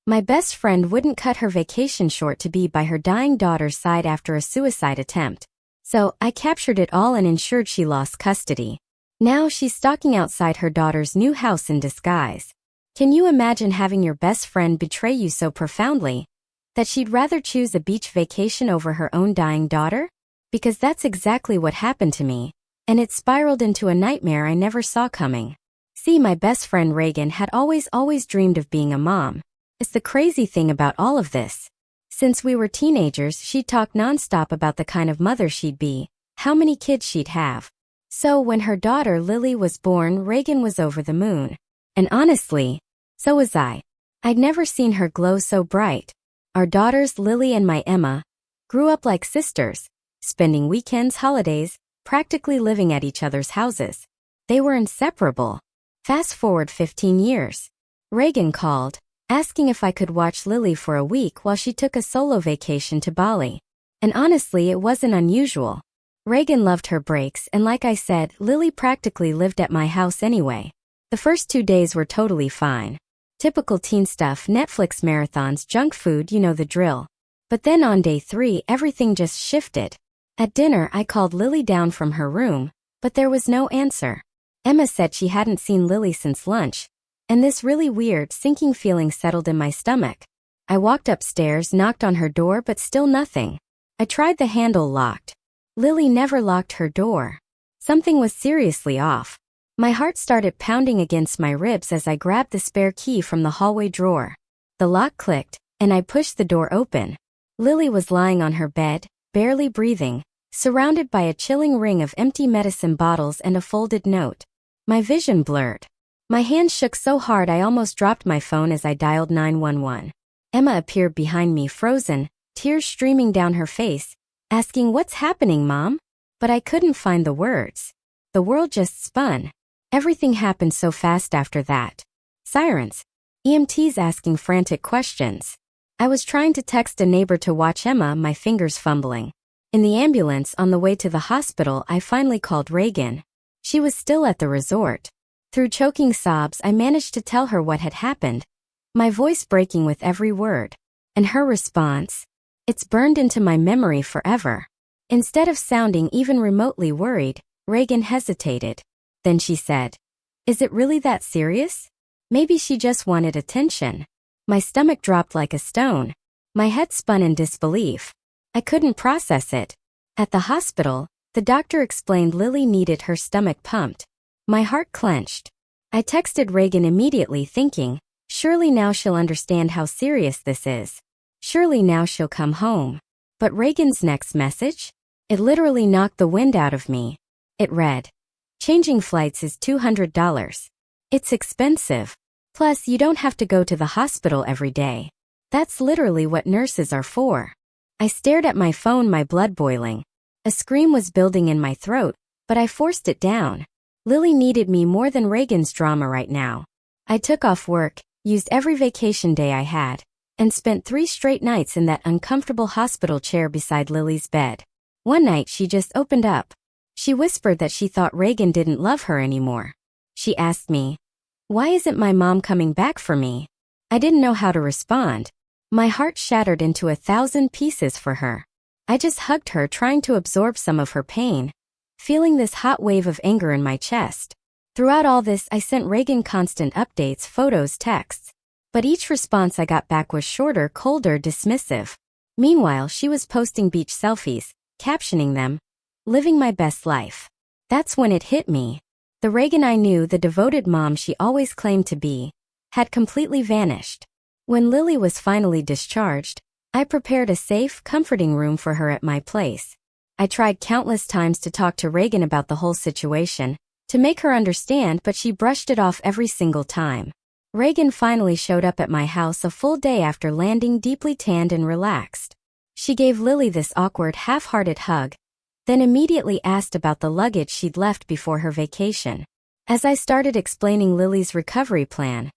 My best friend wouldn't cut her vacation short to be by her dying daughter's side after a suicide attempt. So, I captured it all and ensured she lost custody. Now she's stalking outside her daughter's new house in disguise. Can you imagine having your best friend betray you so profoundly that she'd rather choose a beach vacation over her own dying daughter? Because that's exactly what happened to me, and it spiraled into a nightmare I never saw coming. See, my best friend Reagan had always dreamed of being a mom. It's the crazy thing about all of this. Since we were teenagers, she'd talk nonstop about the kind of mother she'd be, how many kids she'd have. So when her daughter Lily was born, Reagan was over the moon. And honestly, so was I. I'd never seen her glow so bright. Our daughters Lily and my Emma grew up like sisters, spending weekends, holidays, practically living at each other's houses. They were inseparable. Fast forward 15 years. Reagan called, asking if I could watch Lily for a week while she took a solo vacation to Bali. And honestly, it wasn't unusual. Reagan loved her breaks, and like I said, Lily practically lived at my house anyway. The first 2 days were totally fine. Typical teen stuff, Netflix marathons, junk food, you know the drill. But then on day 3, everything just shifted. At dinner, I called Lily down from her room, but there was no answer. Emma said she hadn't seen Lily since lunch, and this really weird, sinking feeling settled in my stomach. I walked upstairs, knocked on her door, but still nothing. I tried the handle locked. Lily never locked her door. Something was seriously off. My heart started pounding against my ribs as I grabbed the spare key from the hallway drawer. The lock clicked, and I pushed the door open. Lily was lying on her bed, barely breathing, surrounded by a chilling ring of empty medicine bottles and a folded note. My vision blurred. My hands shook so hard I almost dropped my phone as I dialed 911. Emma appeared behind me, frozen, tears streaming down her face, asking, "What's happening, Mom?" But I couldn't find the words. The world just spun. Everything happened so fast after that. Sirens. EMTs asking frantic questions. I was trying to text a neighbor to watch Emma, my fingers fumbling. In the ambulance on the way to the hospital, I finally called Reagan. She was still at the resort. Through choking sobs, I managed to tell her what had happened, my voice breaking with every word. And her response? It's burned into my memory forever. Instead of sounding even remotely worried, Reagan hesitated. Then she said, "Is it really that serious? Maybe she just wanted attention." My stomach dropped like a stone. My head spun in disbelief. I couldn't process it. At the hospital, the doctor explained Lily needed her stomach pumped. My heart clenched. I texted Reagan immediately, thinking, surely now she'll understand how serious this is. Surely now she'll come home. But Reagan's next message? It literally knocked the wind out of me. It read, "Changing flights is $200. It's expensive. Plus, you don't have to go to the hospital every day. That's literally what nurses are for." I stared at my phone, my blood boiling. A scream was building in my throat, but I forced it down. Lily needed me more than Reagan's drama right now. I took off work, used every vacation day I had, and spent 3 straight nights in that uncomfortable hospital chair beside Lily's bed. One night she just opened up. She whispered that she thought Reagan didn't love her anymore. She asked me, "Why isn't my mom coming back for me?" I didn't know how to respond. My heart shattered into 1,000 pieces for her. I just hugged her, trying to absorb some of her pain, feeling this hot wave of anger in my chest. Throughout all this, I sent Reagan constant updates, photos, texts. But each response I got back was shorter, colder, dismissive. Meanwhile, she was posting beach selfies, captioning them, "Living my best life." That's when it hit me. The Reagan I knew, the devoted mom she always claimed to be, had completely vanished. When Lily was finally discharged, I prepared a safe, comforting room for her at my place. I tried countless times to talk to Reagan about the whole situation, to make her understand, but she brushed it off every single time. Reagan finally showed up at my house a full day after landing, deeply tanned and relaxed. She gave Lily this awkward, half-hearted hug, then immediately asked about the luggage she'd left before her vacation. As I started explaining Lily's recovery plan,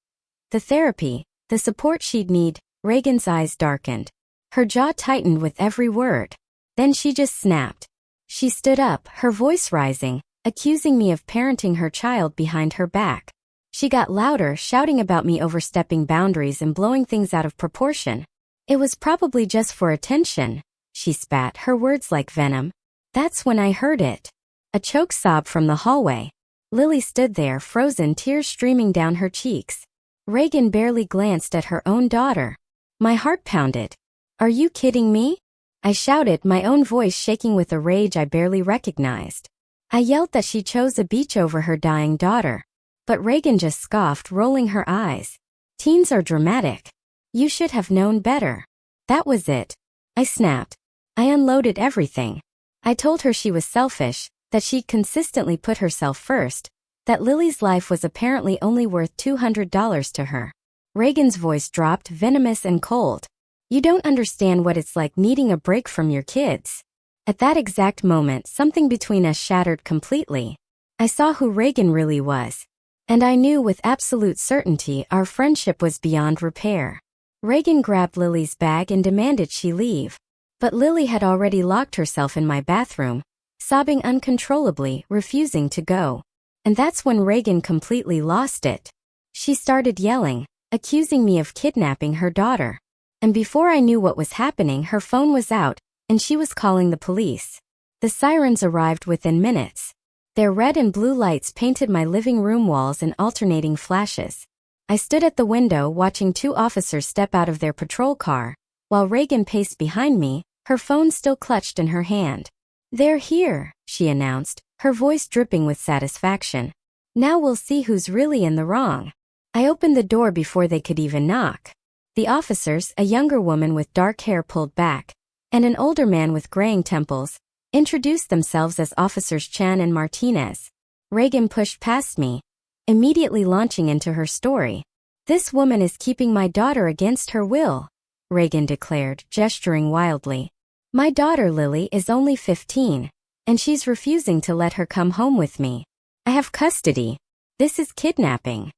the therapy, the support she'd need, Reagan's eyes darkened. Her jaw tightened with every word. Then she just snapped. She stood up, her voice rising, accusing me of parenting her child behind her back. She got louder, shouting about me overstepping boundaries and blowing things out of proportion. It was probably just for attention. She spat, her words like venom. That's when I heard it. A choked sob from the hallway. Lily stood there, frozen, tears streaming down her cheeks. Reagan barely glanced at her own daughter. My heart pounded. Are you kidding me? I shouted, my own voice shaking with a rage I barely recognized. I yelled that she chose a beach over her dying daughter. But Reagan just scoffed, rolling her eyes. Teens are dramatic. You should have known better. That was it. I snapped. I unloaded everything. I told her she was selfish, that she'd consistently put herself first, that Lily's life was apparently only worth $200 to her. Reagan's voice dropped, venomous and cold. You don't understand what it's like needing a break from your kids. At that exact moment, something between us shattered completely. I saw who Reagan really was. And I knew with absolute certainty our friendship was beyond repair. Reagan grabbed Lily's bag and demanded she leave. But Lily had already locked herself in my bathroom, sobbing uncontrollably, refusing to go. And that's when Reagan completely lost it. She started yelling, accusing me of kidnapping her daughter. And before I knew what was happening, her phone was out, and she was calling the police. The sirens arrived within minutes. Their red and blue lights painted my living room walls in alternating flashes. I stood at the window watching two officers step out of their patrol car, while Reagan paced behind me, her phone still clutched in her hand. They're here, she announced, her voice dripping with satisfaction. Now we'll see who's really in the wrong. I opened the door before they could even knock. The officers, a younger woman with dark hair pulled back, and an older man with graying temples, introduced themselves as Officers Chan and Martinez. Reagan pushed past me, immediately launching into her story. This woman is keeping my daughter against her will, Reagan declared, gesturing wildly. My daughter Lily is only 15, and she's refusing to let her come home with me. I have custody. This is kidnapping.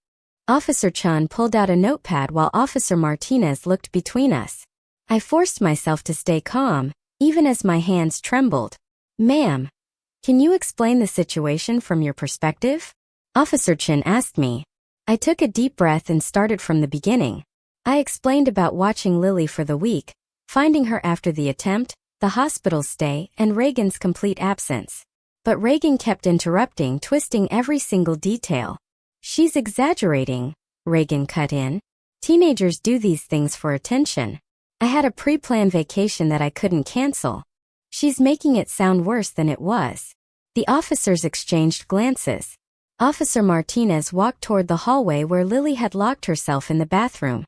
Officer Chan pulled out a notepad while Officer Martinez looked between us. I forced myself to stay calm, even as my hands trembled. Ma'am, can you explain the situation from your perspective? Officer Chin asked me. I took a deep breath and started from the beginning. I explained about watching Lily for the week, finding her after the attempt, the hospital stay, and Reagan's complete absence. But Reagan kept interrupting, twisting every single detail. She's exaggerating, Reagan cut in. Teenagers do these things for attention. I had a pre-planned vacation that I couldn't cancel. She's making it sound worse than it was. The officers exchanged glances. Officer Martinez walked toward the hallway where Lily had locked herself in the bathroom.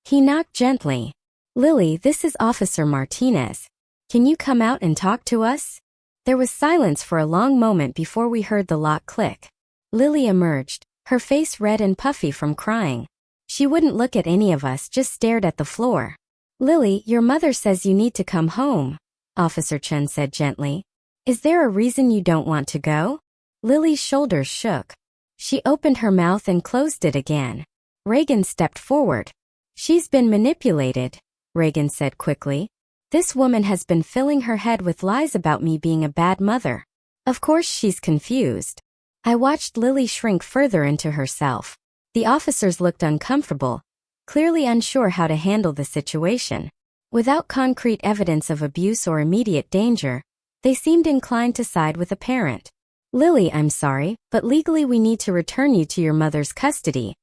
He knocked gently. Lily, this is Officer Martinez. Can you come out and talk to us? There was silence for a long moment before we heard the lock click. Lily emerged, her face red and puffy from crying. She wouldn't look at any of us, just stared at the floor. Lily, your mother says you need to come home, Officer Chen said gently. Is there a reason you don't want to go? Lily's shoulders shook. She opened her mouth and closed it again. Reagan stepped forward. She's been manipulated, Reagan said quickly. This woman has been filling her head with lies about me being a bad mother. Of course she's confused. I watched Lily shrink further into herself. The officers looked uncomfortable, clearly unsure how to handle the situation. Without concrete evidence of abuse or immediate danger, they seemed inclined to side with a parent. Lily, I'm sorry, but legally we need to return you to your mother's custody,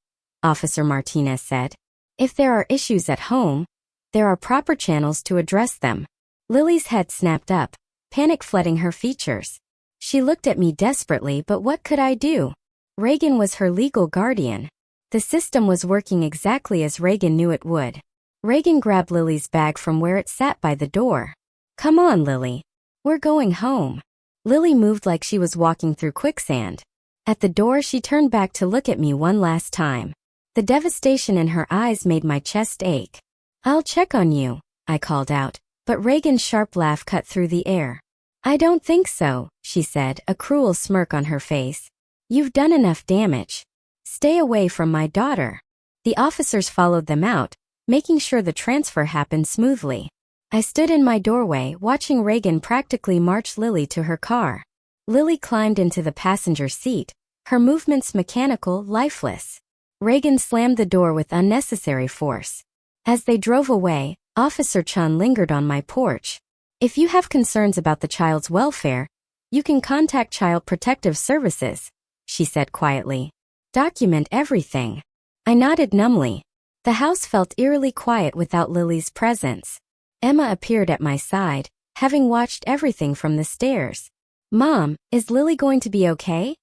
Officer Martinez said. If there are issues at home, there are proper channels to address them. Lily's head snapped up, panic flooding her features. She looked at me desperately, but what could I do? Reagan was her legal guardian. The system was working exactly as Reagan knew it would. Reagan grabbed Lily's bag from where it sat by the door. Come on, Lily. We're going home. Lily moved like she was walking through quicksand. At the door, she turned back to look at me one last time. The devastation in her eyes made my chest ache. I'll check on you, I called out, but Reagan's sharp laugh cut through the air. I don't think so, she said, a cruel smirk on her face. You've done enough damage. Stay away from my daughter. The officers followed them out, making sure the transfer happened smoothly. I stood in my doorway, watching Reagan practically march Lily to her car. Lily climbed into the passenger seat, her movements mechanical, lifeless. Reagan slammed the door with unnecessary force. As they drove away, Officer Chun lingered on my porch. If you have concerns about the child's welfare, you can contact Child Protective Services, she said quietly. Document everything. I nodded numbly. The house felt eerily quiet without Lily's presence. Emma appeared at my side, having watched everything from the stairs. Mom, is Lily going to be okay?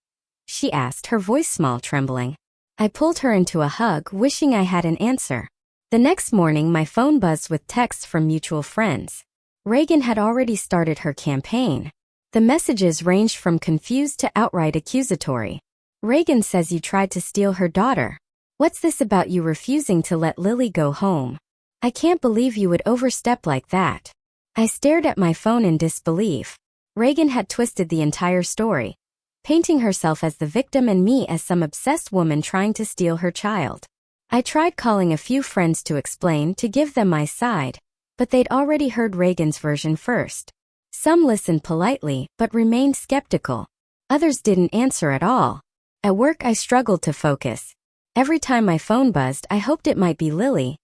She asked, her voice small trembling. I pulled her into a hug, wishing I had an answer. The next morning my phone buzzed with texts from mutual friends. Reagan had already started her campaign. The messages ranged from confused to outright accusatory. Reagan says you tried to steal her daughter. What's this about you refusing to let Lily go home? I can't believe you would overstep like that. I stared at my phone in disbelief. Reagan had twisted the entire story, painting herself as the victim and me as some obsessed woman trying to steal her child. I tried calling a few friends to explain, to give them my side, but they'd already heard Reagan's version first. Some listened politely, but remained skeptical. Others didn't answer at all. At work I struggled to focus. Every time my phone buzzed I hoped it might be Lily,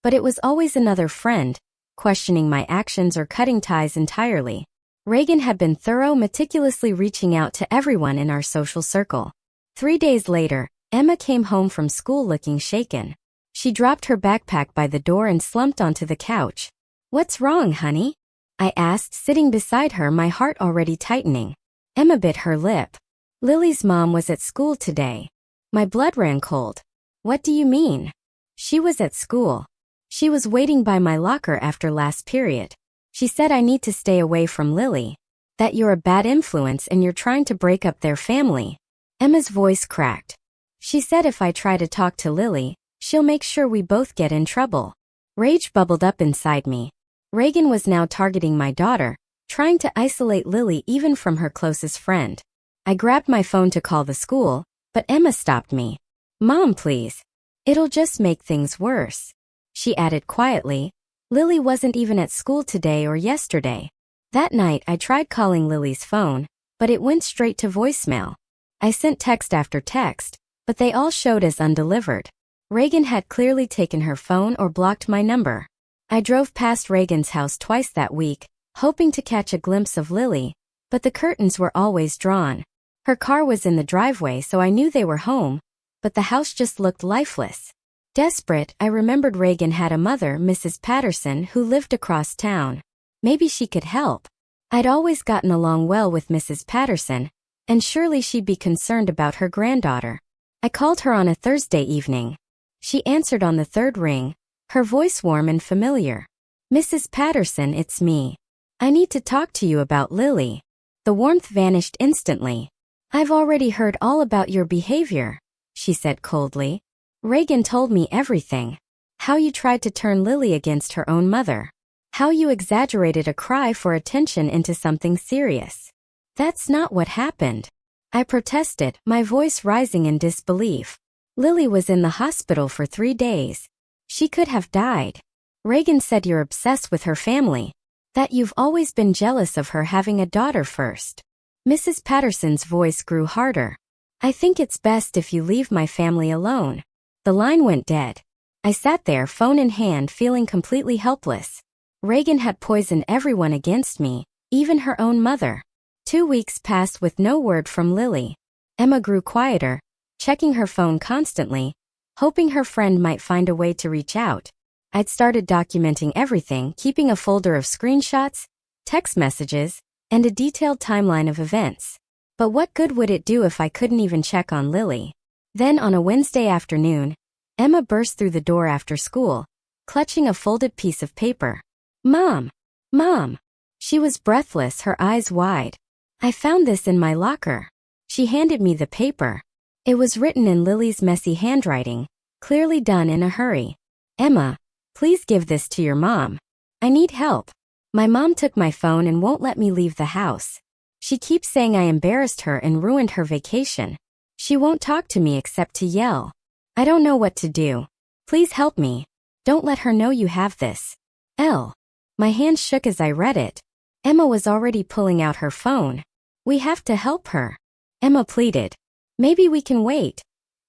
but it was always another friend, questioning my actions or cutting ties entirely. Reagan had been thorough, meticulously reaching out to everyone in our social circle. 3 days later, Emma came home from school looking shaken. She dropped her backpack by the door and slumped onto the couch. What's wrong, honey? I asked, sitting beside her, my heart already tightening. Emma bit her lip. Lily's mom was at school today. My blood ran cold. What do you mean? She was at school. She was waiting by my locker after last period. She said I need to stay away from Lily. That you're a bad influence and you're trying to break up their family. Emma's voice cracked. She said if I try to talk to Lily, she'll make sure we both get in trouble. Rage bubbled up inside me. Reagan was now targeting my daughter, trying to isolate Lily even from her closest friend. I grabbed my phone to call the school, but Emma stopped me. Mom, please. It'll just make things worse. She added quietly, Lily wasn't even at school today or yesterday. That night I tried calling Lily's phone, but it went straight to voicemail. I sent text after text, but they all showed as undelivered. Reagan had clearly taken her phone or blocked my number. I drove past Reagan's house twice that week, hoping to catch a glimpse of Lily, but the curtains were always drawn. Her car was in the driveway, so I knew they were home, but the house just looked lifeless. Desperate, I remembered Reagan had a mother, Mrs. Patterson, who lived across town. Maybe she could help. I'd always gotten along well with Mrs. Patterson, and surely she'd be concerned about her granddaughter. I called her on a Thursday evening. She answered on the third ring, her voice warm and familiar. Mrs. Patterson, it's me. I need to talk to you about Lily. The warmth vanished instantly. I've already heard all about your behavior, she said coldly. Reagan told me everything. How you tried to turn Lily against her own mother. How you exaggerated a cry for attention into something serious. That's not what happened. I protested, my voice rising in disbelief. Lily was in the hospital for 3 days. She could have died. Reagan said you're obsessed with her family. That you've always been jealous of her having a daughter first. Mrs. Patterson's voice grew harder. I think it's best if you leave my family alone. The line went dead. I sat there, phone in hand, feeling completely helpless. Reagan had poisoned everyone against me, even her own mother. 2 weeks passed with no word from Lily. Emma grew quieter, checking her phone constantly, hoping her friend might find a way to reach out. I'd started documenting everything, keeping a folder of screenshots, text messages, and a detailed timeline of events. But what good would it do if I couldn't even check on Lily? Then on a Wednesday afternoon, Emma burst through the door after school, clutching a folded piece of paper. Mom! Mom! She was breathless, her eyes wide. I found this in my locker. She handed me the paper. It was written in Lily's messy handwriting, clearly done in a hurry. Emma, please give this to your mom. I need help. My mom took my phone and won't let me leave the house. She keeps saying I embarrassed her and ruined her vacation. She won't talk to me except to yell. I don't know what to do. Please help me. Don't let her know you have this. L. My hand shook as I read it. Emma was already pulling out her phone. We have to help her. Emma pleaded. Maybe we can wait.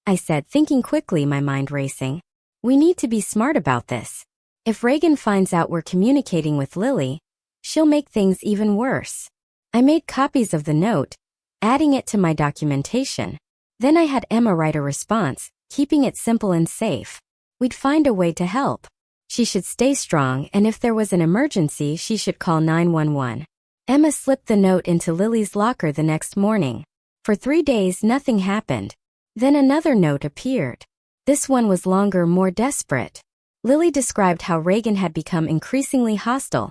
I said, thinking quickly, my mind racing. We need to be smart about this. If Reagan finds out we're communicating with Lily, she'll make things even worse. I made copies of the note, adding it to my documentation. Then I had Emma write a response, keeping it simple and safe. We'd find a way to help. She should stay strong, and if there was an emergency, she should call 911. Emma slipped the note into Lily's locker the next morning. For 3 days, nothing happened. Then another note appeared. This one was longer, more desperate. Lily described how Reagan had become increasingly hostile,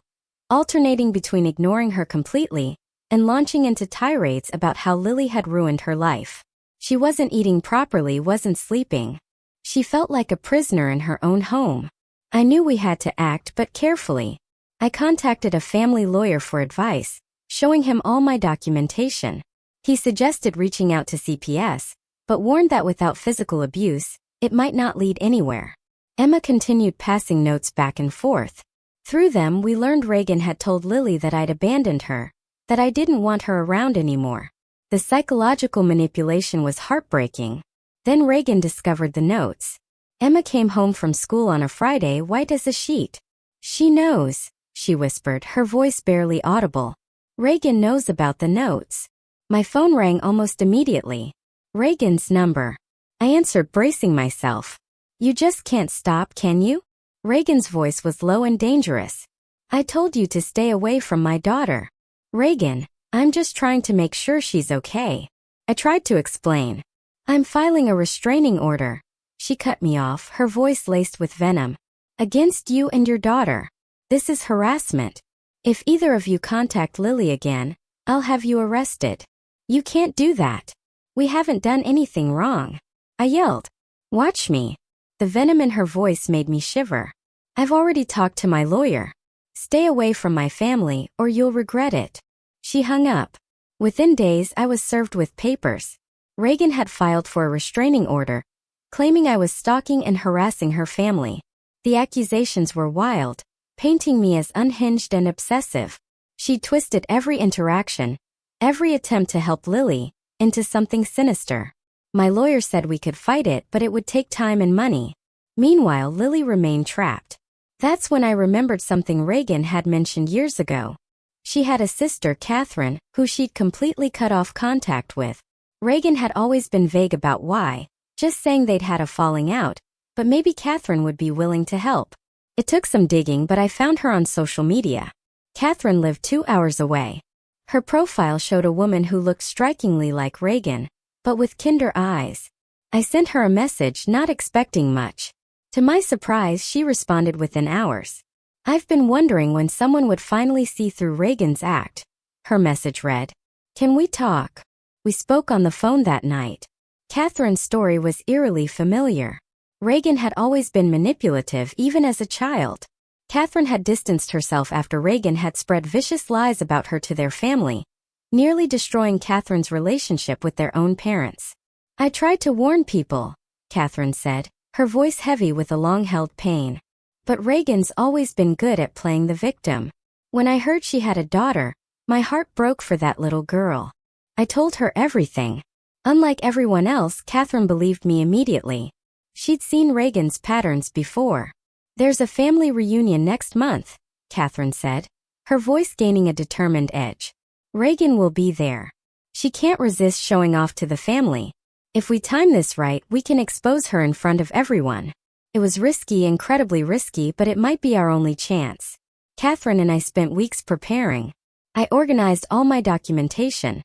alternating between ignoring her completely and launching into tirades about how Lily had ruined her life. She wasn't eating properly, wasn't sleeping. She felt like a prisoner in her own home. I knew we had to act, but carefully. I contacted a family lawyer for advice, showing him all my documentation. He suggested reaching out to CPS, but warned that without physical abuse, it might not lead anywhere. Emma continued passing notes back and forth. Through them, we learned Reagan had told Lily that I'd abandoned her, that I didn't want her around anymore. The psychological manipulation was heartbreaking. Then Reagan discovered the notes. Emma came home from school on a Friday, white as a sheet. She knows, she whispered, her voice barely audible. Reagan knows about the notes. My phone rang almost immediately. Reagan's number. I answered, bracing myself. You just can't stop, can you? Reagan's voice was low and dangerous. I told you to stay away from my daughter. Reagan, I'm just trying to make sure she's okay. I tried to explain. I'm filing a restraining order. She cut me off, her voice laced with venom. Against you and your daughter. This is harassment. If either of you contact Lily again, I'll have you arrested. You can't do that. We haven't done anything wrong. I yelled. Watch me. The venom in her voice made me shiver. I've already talked to my lawyer. Stay away from my family, or you'll regret it. She hung up. Within days, I was served with papers. Reagan had filed for a restraining order, claiming I was stalking and harassing her family. The accusations were wild, painting me as unhinged and obsessive. She twisted every interaction, every attempt to help Lily, into something sinister. My lawyer said we could fight it, but it would take time and money. Meanwhile, Lily remained trapped. That's when I remembered something Reagan had mentioned years ago. She had a sister, Catherine, who she'd completely cut off contact with. Reagan had always been vague about why, just saying they'd had a falling out, but maybe Catherine would be willing to help. It took some digging, but I found her on social media. Catherine lived 2 hours away. Her profile showed a woman who looked strikingly like Reagan, but with kinder eyes. I sent her a message, not expecting much. To my surprise, she responded within hours. I've been wondering when someone would finally see through Reagan's act. Her message read, "Can we talk?" We spoke on the phone that night. Catherine's story was eerily familiar. Reagan had always been manipulative, even as a child. Catherine had distanced herself after Reagan had spread vicious lies about her to their family, nearly destroying Catherine's relationship with their own parents. I tried to warn people, Catherine said, her voice heavy with a long-held pain. But Reagan's always been good at playing the victim. When I heard she had a daughter, my heart broke for that little girl. I told her everything. Unlike everyone else, Catherine believed me immediately. She'd seen Reagan's patterns before. There's a family reunion next month, Catherine said, her voice gaining a determined edge. Reagan will be there. She can't resist showing off to the family. If we time this right, we can expose her in front of everyone. It was risky, incredibly risky, but it might be our only chance. Catherine and I spent weeks preparing. I organized all my documentation.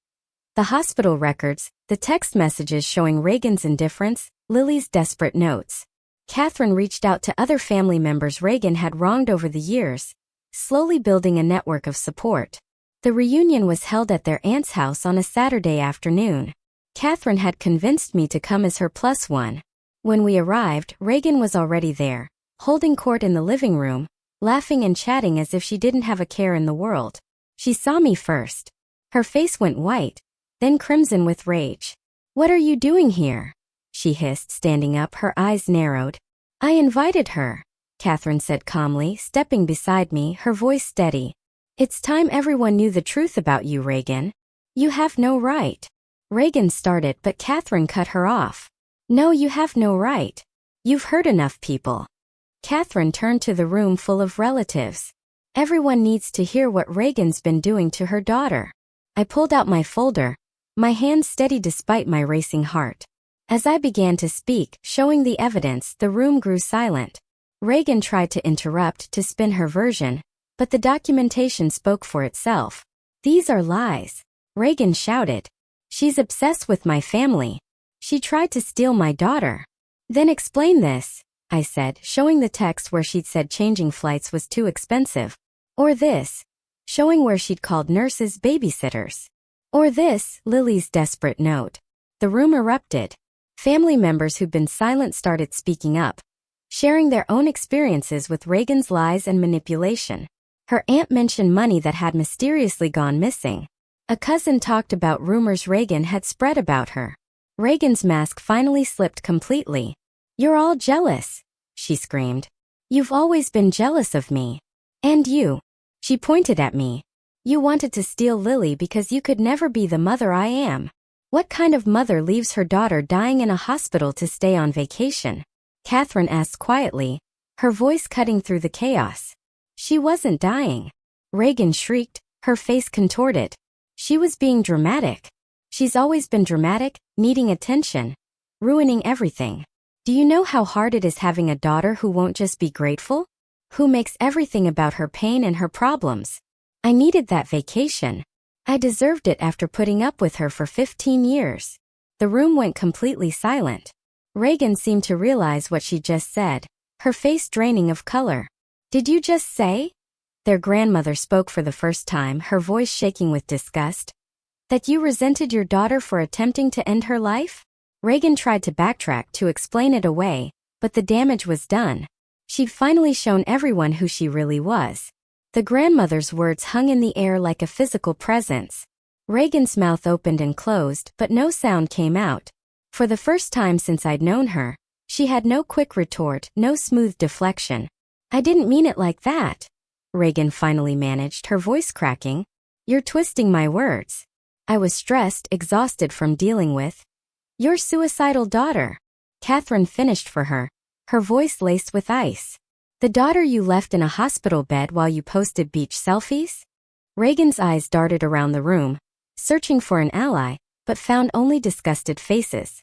The hospital records, the text messages showing Reagan's indifference, Lily's desperate notes. Catherine reached out to other family members Reagan had wronged over the years, slowly building a network of support. The reunion was held at their aunt's house on a Saturday afternoon. Catherine had convinced me to come as her plus one. When we arrived, Reagan was already there, holding court in the living room, laughing and chatting as if she didn't have a care in the world. She saw me first. Her face went white, then crimson with rage. "What are you doing here?" she hissed, standing up, her eyes narrowed. "I invited her," Catherine said calmly, stepping beside me, her voice steady. "It's time everyone knew the truth about you, Reagan. You have no right." Reagan started, but Catherine cut her off. No, you have no right. You've hurt enough people. Catherine turned to the room full of relatives. Everyone needs to hear what Reagan's been doing to her daughter. I pulled out my folder, my hand steady despite my racing heart. As I began to speak, showing the evidence, the room grew silent. Reagan tried to interrupt to spin her version, but the documentation spoke for itself. These are lies. Reagan shouted. She's obsessed with my family. She tried to steal my daughter. Then explain this, I said, showing the text where she'd said changing flights was too expensive. Or this, showing where she'd called nurses babysitters. Or this, Lily's desperate note. The room erupted. Family members who'd been silent started speaking up, sharing their own experiences with Reagan's lies and manipulation. Her aunt mentioned money that had mysteriously gone missing. A cousin talked about rumors Reagan had spread about her. Reagan's mask finally slipped completely. You're all jealous, she screamed. You've always been jealous of me. And you. She pointed at me. You wanted to steal Lily because you could never be the mother I am. What kind of mother leaves her daughter dying in a hospital to stay on vacation? Catherine asked quietly, her voice cutting through the chaos. She wasn't dying. Reagan shrieked, her face contorted. She was being dramatic. She's always been dramatic, needing attention, ruining everything. Do you know how hard it is having a daughter who won't just be grateful? Who makes everything about her pain and her problems? I needed that vacation. I deserved it after putting up with her for 15 years. The room went completely silent. Reagan seemed to realize what she just said, her face draining of color. Did you just say? Their grandmother spoke for the first time, her voice shaking with disgust. That you resented your daughter for attempting to end her life? Reagan tried to backtrack to explain it away, but the damage was done. She'd finally shown everyone who she really was. The grandmother's words hung in the air like a physical presence. Reagan's mouth opened and closed, but no sound came out. For the first time since I'd known her, she had no quick retort, no smooth deflection. I didn't mean it like that, Reagan finally managed, her voice cracking. You're twisting my words. I was stressed, exhausted from dealing with your suicidal daughter. Catherine finished for her, her voice laced with ice. The daughter you left in a hospital bed while you posted beach selfies? Reagan's eyes darted around the room, searching for an ally, but found only disgusted faces.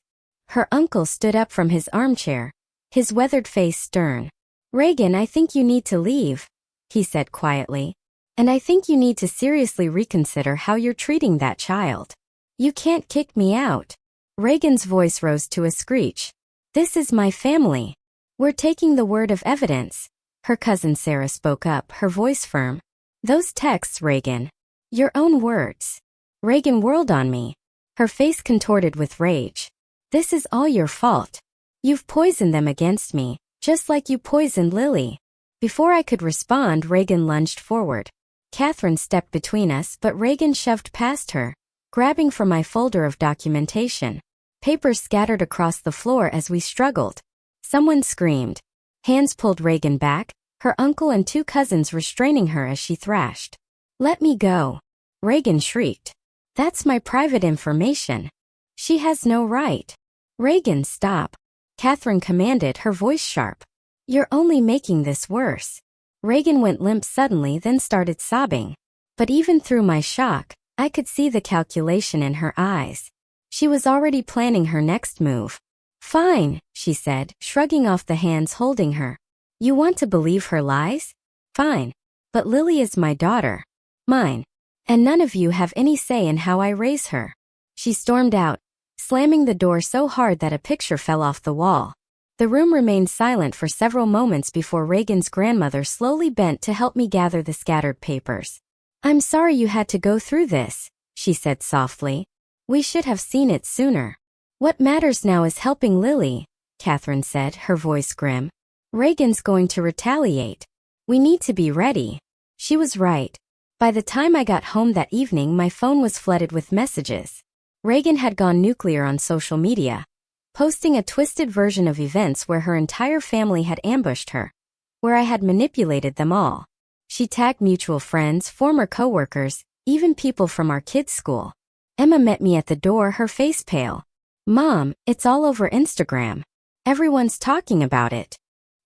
Her uncle stood up from his armchair, his weathered face stern. Reagan, I think you need to leave, he said quietly. And I think you need to seriously reconsider how you're treating that child. You can't kick me out. Reagan's voice rose to a screech. This is my family. We're taking the word of evidence. Her cousin Sarah spoke up, her voice firm. Those texts, Reagan. Your own words. Reagan whirled on me, her face contorted with rage. This is all your fault. You've poisoned them against me, just like you poisoned Lily. Before I could respond, Reagan lunged forward. Catherine stepped between us, but Reagan shoved past her, grabbing for my folder of documentation. Papers scattered across the floor as we struggled. Someone screamed. Hands pulled Reagan back, her uncle and two cousins restraining her as she thrashed. Let me go. Reagan shrieked. That's my private information. She has no right. Reagan, stop. Catherine commanded, her voice sharp. You're only making this worse. Reagan went limp suddenly, then started sobbing. But even through my shock, I could see the calculation in her eyes. She was already planning her next move. Fine, she said, shrugging off the hands holding her. You want to believe her lies? Fine. But Lily is my daughter. Mine. And none of you have any say in how I raise her. She stormed out, slamming the door so hard that a picture fell off the wall. The room remained silent for several moments before Reagan's grandmother slowly bent to help me gather the scattered papers. I'm sorry you had to go through this, she said softly. We should have seen it sooner. What matters now is helping Lily, Catherine said, her voice grim. Reagan's going to retaliate. We need to be ready. She was right. By the time I got home that evening, my phone was flooded with messages. Reagan had gone nuclear on social media, posting a twisted version of events where her entire family had ambushed her, where I had manipulated them all. She tagged mutual friends, former coworkers, even people from our kids' school. Emma met me at the door, her face pale. Mom, it's all over Instagram. Everyone's talking about it.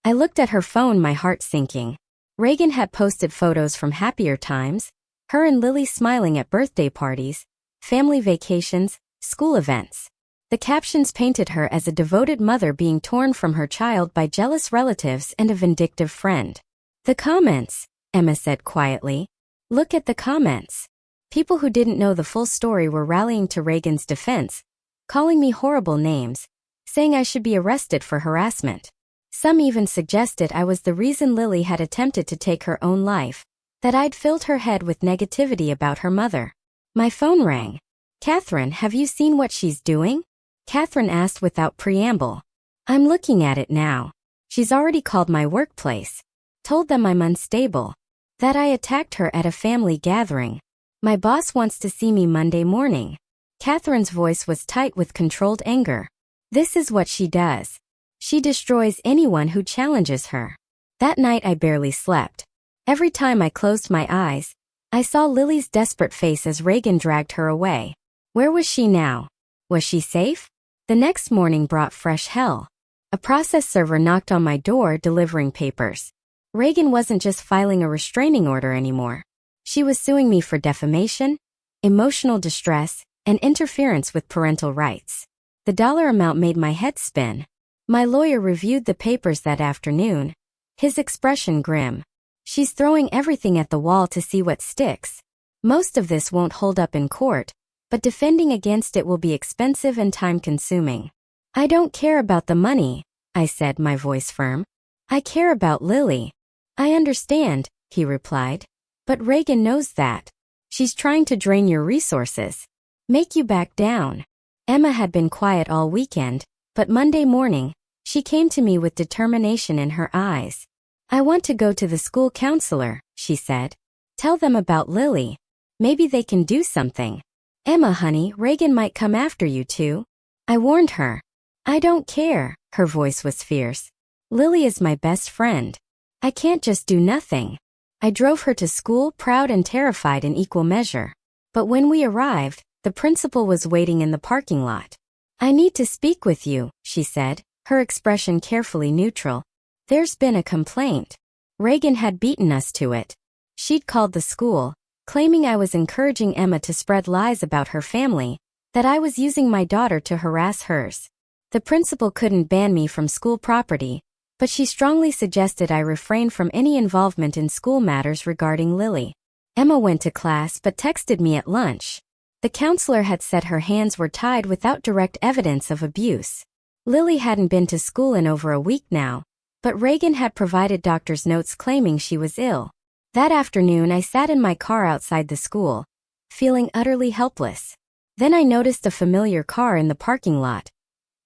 I looked at her phone, my heart sinking. Reagan had posted photos from happier times, her and Lily smiling at birthday parties, family vacations, school events. The captions painted her as a devoted mother being torn from her child by jealous relatives and a vindictive friend. The comments, Emma said quietly. Look at the comments. People who didn't know the full story were rallying to Reagan's defense, calling me horrible names, saying I should be arrested for harassment. Some even suggested I was the reason Lily had attempted to take her own life, that I'd filled her head with negativity about her mother. My phone rang. Catherine, have you seen what she's doing? Catherine asked without preamble. I'm looking at it now. She's already called my workplace. Told them I'm unstable. That I attacked her at a family gathering. My boss wants to see me Monday morning. Catherine's voice was tight with controlled anger. This is what she does. She destroys anyone who challenges her. That night I barely slept. Every time I closed my eyes, I saw Lily's desperate face as Reagan dragged her away. Where was she now? Was she safe? The next morning brought fresh hell. A process server knocked on my door delivering papers. Reagan wasn't just filing a restraining order anymore. She was suing me for defamation, emotional distress, and interference with parental rights. The dollar amount made my head spin. My lawyer reviewed the papers that afternoon, his expression grim. She's throwing everything at the wall to see what sticks. Most of this won't hold up in court, but defending against it will be expensive and time-consuming. I don't care about the money, I said, my voice firm. I care about Lily. I understand, he replied. But Reagan knows that. She's trying to drain your resources. Make you back down. Emma had been quiet all weekend, but Monday morning, she came to me with determination in her eyes. I want to go to the school counselor, she said. Tell them about Lily. Maybe they can do something. Emma, honey, Reagan might come after you too. I warned her. I don't care, her voice was fierce. Lily is my best friend. I can't just do nothing. I drove her to school, proud and terrified in equal measure. But when we arrived, the principal was waiting in the parking lot. I need to speak with you, she said, her expression carefully neutral. There's been a complaint. Reagan had beaten us to it. She'd called the school, claiming I was encouraging Emma to spread lies about her family, that I was using my daughter to harass hers. The principal couldn't ban me from school property, but she strongly suggested I refrain from any involvement in school matters regarding Lily. Emma went to class but texted me at lunch. The counselor had said her hands were tied without direct evidence of abuse. Lily hadn't been to school in over a week now, but Reagan had provided doctor's notes claiming she was ill. That afternoon I sat in my car outside the school, feeling utterly helpless. Then I noticed a familiar car in the parking lot.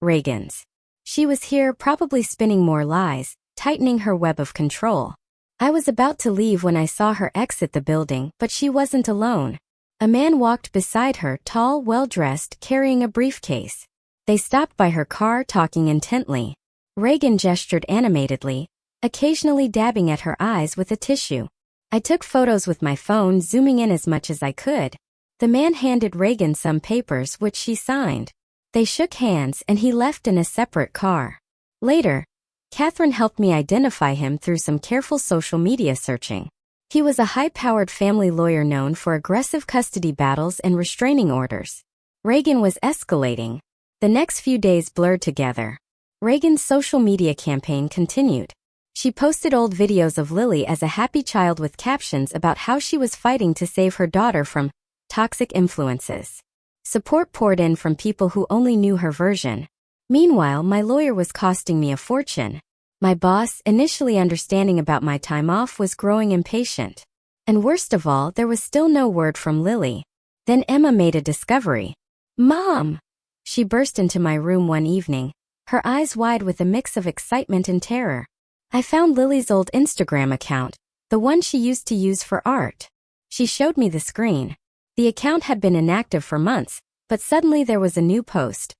Reagan's. She was here, probably spinning more lies, tightening her web of control. I was about to leave when I saw her exit the building, but she wasn't alone. A man walked beside her, tall, well-dressed, carrying a briefcase. They stopped by her car, talking intently. Reagan gestured animatedly, occasionally dabbing at her eyes with a tissue. I took photos with my phone, zooming in as much as I could. The man handed Reagan some papers which she signed. They shook hands and he left in a separate car. Later, Catherine helped me identify him through some careful social media searching. He was a high-powered family lawyer known for aggressive custody battles and restraining orders. Reagan was escalating. The next few days blurred together. Reagan's social media campaign continued. She posted old videos of Lily as a happy child with captions about how she was fighting to save her daughter from toxic influences. Support poured in from people who only knew her version. Meanwhile, my lawyer was costing me a fortune. My boss, initially understanding about my time off, was growing impatient. And worst of all, there was still no word from Lily. Then Emma made a discovery. Mom! She burst into my room one evening, her eyes wide with a mix of excitement and terror. I found Lily's old Instagram account, the one she used to use for art. She showed me the screen. The account had been inactive for months, but suddenly there was a new post.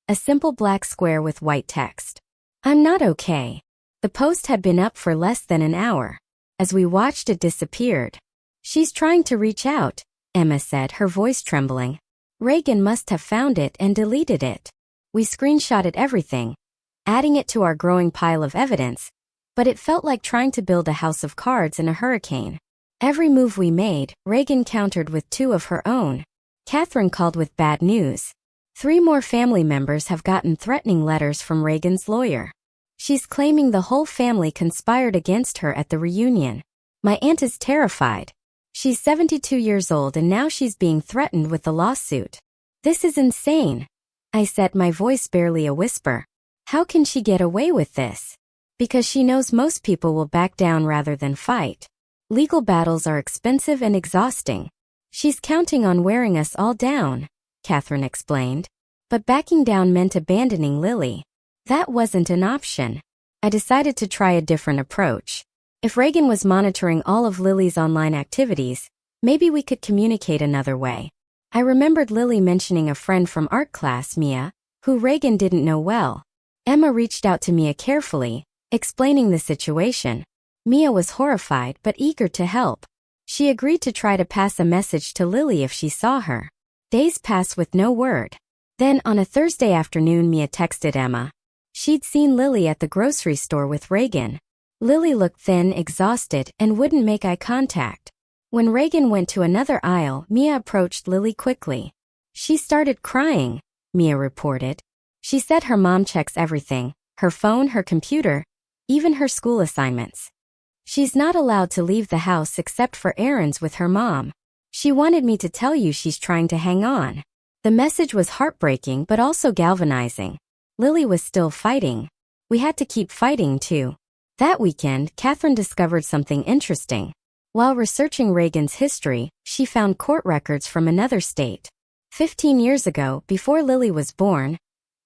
A simple black square with white text. I'm not okay. The post had been up for less than an hour. As we watched, it disappeared. She's trying to reach out, Emma said, her voice trembling. Reagan must have found it and deleted it. We screenshotted everything, adding it to our growing pile of evidence, but it felt like trying to build a house of cards in a hurricane. Every move we made, Reagan countered with 2 of her own. Catherine called with bad news. 3 more family members have gotten threatening letters from Reagan's lawyer. She's claiming the whole family conspired against her at the reunion. My aunt is terrified. She's 72 years old and now she's being threatened with the lawsuit. This is insane, I said, my voice barely a whisper. How can she get away with this? Because she knows most people will back down rather than fight. Legal battles are expensive and exhausting. She's counting on wearing us all down, Catherine explained. But backing down meant abandoning Lily. That wasn't an option. I decided to try a different approach. If Reagan was monitoring all of Lily's online activities, maybe we could communicate another way. I remembered Lily mentioning a friend from art class, Mia, who Reagan didn't know well. Emma reached out to Mia carefully, explaining the situation. Mia was horrified but eager to help. She agreed to try to pass a message to Lily if she saw her. Days passed with no word. Then on a Thursday afternoon, Mia texted Emma. She'd seen Lily at the grocery store with Reagan. Lily looked thin, exhausted, and wouldn't make eye contact. When Reagan went to another aisle, Mia approached Lily quickly. She started crying, Mia reported. She said her mom checks everything, her phone, her computer, even her school assignments. She's not allowed to leave the house except for errands with her mom. She wanted me to tell you she's trying to hang on. The message was heartbreaking but also galvanizing. Lily was still fighting. We had to keep fighting too. That weekend, Catherine discovered something interesting. While researching Reagan's history, she found court records from another state. 15 years ago, before Lily was born,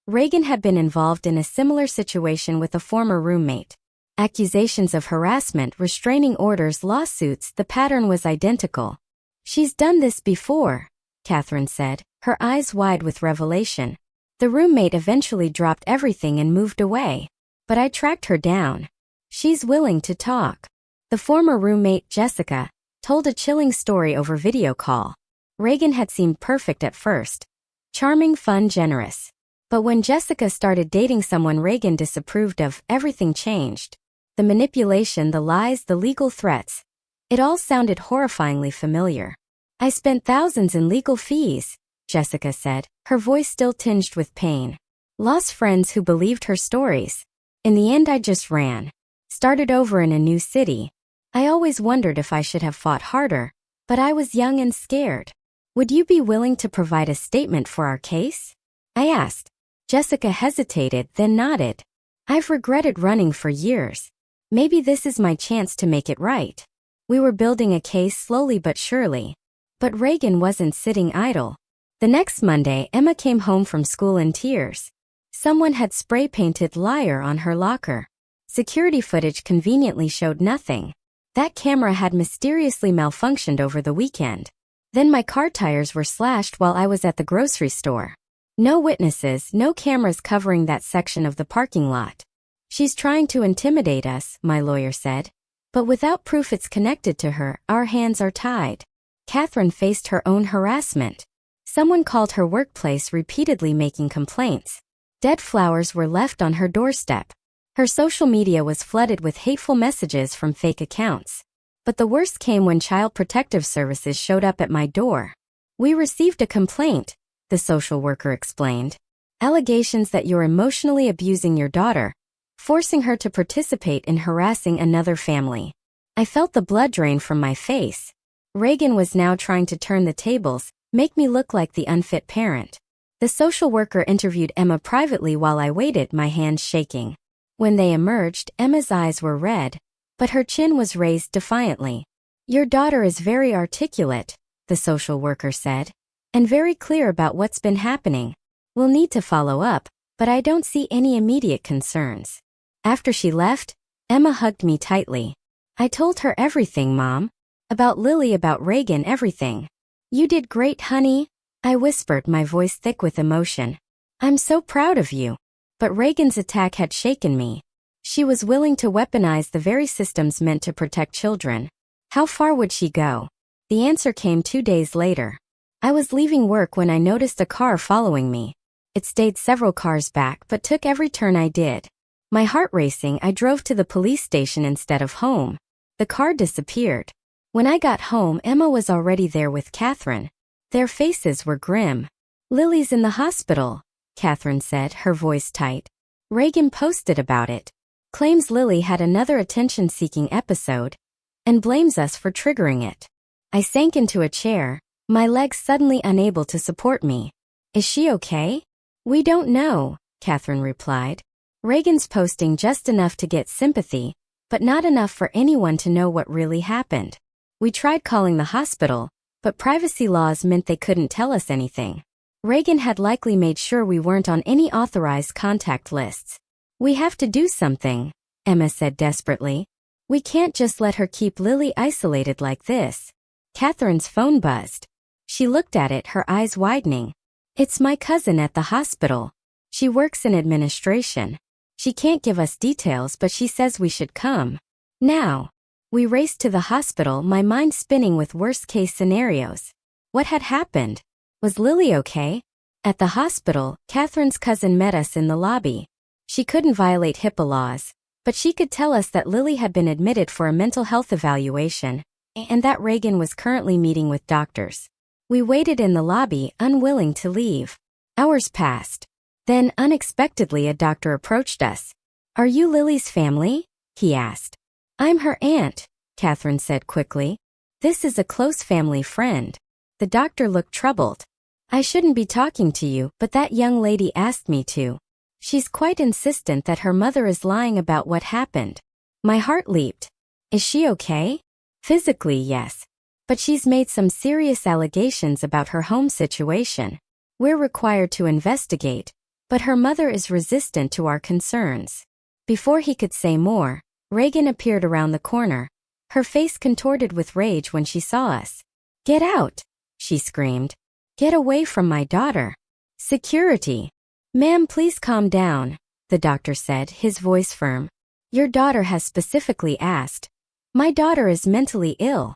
Reagan had been involved in a similar situation with a former roommate. Accusations of harassment, restraining orders, lawsuits, the pattern was identical. She's done this before, Catherine said, her eyes wide with revelation. The roommate eventually dropped everything and moved away. But I tracked her down. She's willing to talk. The former roommate, Jessica, told a chilling story over video call. Reagan had seemed perfect at first. Charming, fun, generous. But when Jessica started dating someone Reagan disapproved of, everything changed. The manipulation, the lies, the legal threats. It all sounded horrifyingly familiar. I spent thousands in legal fees, Jessica said, her voice still tinged with pain. Lost friends who believed her stories. In the end, I just ran. Started over in a new city. I always wondered if I should have fought harder, but I was young and scared. Would you be willing to provide a statement for our case? I asked. Jessica hesitated, then nodded. I've regretted running for years. Maybe this is my chance to make it right. We were building a case slowly but surely. But Reagan wasn't sitting idle. The next Monday, Emma came home from school in tears. Someone had spray-painted "liar" on her locker. Security footage conveniently showed nothing. That camera had mysteriously malfunctioned over the weekend. Then my car tires were slashed while I was at the grocery store. No witnesses, no cameras covering that section of the parking lot. She's trying to intimidate us, my lawyer said. But without proof it's connected to her, our hands are tied. Catherine faced her own harassment. Someone called her workplace repeatedly making complaints. Dead flowers were left on her doorstep. Her social media was flooded with hateful messages from fake accounts. But the worst came when Child Protective Services showed up at my door. We received a complaint, the social worker explained. Allegations that you're emotionally abusing your daughter, forcing her to participate in harassing another family. I felt the blood drain from my face. Reagan was now trying to turn the tables, make me look like the unfit parent. The social worker interviewed Emma privately while I waited, my hands shaking. When they emerged, Emma's eyes were red, but her chin was raised defiantly. Your daughter is very articulate, the social worker said, and very clear about what's been happening. We'll need to follow up, but I don't see any immediate concerns. After she left, Emma hugged me tightly. I told her everything, Mom. About Lily, about Reagan, everything. You did great, honey, I whispered, my voice thick with emotion. I'm so proud of you. But Reagan's attack had shaken me. She was willing to weaponize the very systems meant to protect children. How far would she go? The answer came 2 days later. I was leaving work when I noticed a car following me. It stayed several cars back but took every turn I did. My heart racing, I drove to the police station instead of home. The car disappeared. When I got home, Emma was already there with Catherine. Their faces were grim. "Lily's in the hospital," Catherine said, her voice tight. "Reagan posted about it. Claims Lily had another attention-seeking episode and blames us for triggering it." I sank into a chair, my legs suddenly unable to support me. "Is she okay?" "We don't know," Catherine replied. "Reagan's posting just enough to get sympathy, but not enough for anyone to know what really happened. We tried calling the hospital, but privacy laws meant they couldn't tell us anything. Reagan had likely made sure we weren't on any authorized contact lists." "We have to do something," Emma said desperately. "We can't just let her keep Lily isolated like this." Catherine's phone buzzed. She looked at it, her eyes widening. "It's my cousin at the hospital. She works in administration. She can't give us details, but she says we should come now." We raced to the hospital, my mind spinning with worst-case scenarios. What had happened? Was Lily okay? At the hospital, Catherine's cousin met us in the lobby. She couldn't violate HIPAA laws, but she could tell us that Lily had been admitted for a mental health evaluation, and that Reagan was currently meeting with doctors. We waited in the lobby, unwilling to leave. Hours passed. Then, unexpectedly, a doctor approached us. "Are you Lily's family?" he asked. "I'm her aunt," Catherine said quickly. "This is a close family friend." The doctor looked troubled. "I shouldn't be talking to you, but that young lady asked me to. She's quite insistent that her mother is lying about what happened." My heart leaped. "Is she okay?" "Physically, yes. But she's made some serious allegations about her home situation. We're required to investigate, but her mother is resistant to our concerns." Before he could say more, Reagan appeared around the corner, her face contorted with rage when she saw us. "Get out!" she screamed. "Get away from my daughter." "Security!" "Ma'am, please calm down," the doctor said, his voice firm. "Your daughter has specifically asked." "My daughter is mentally ill,"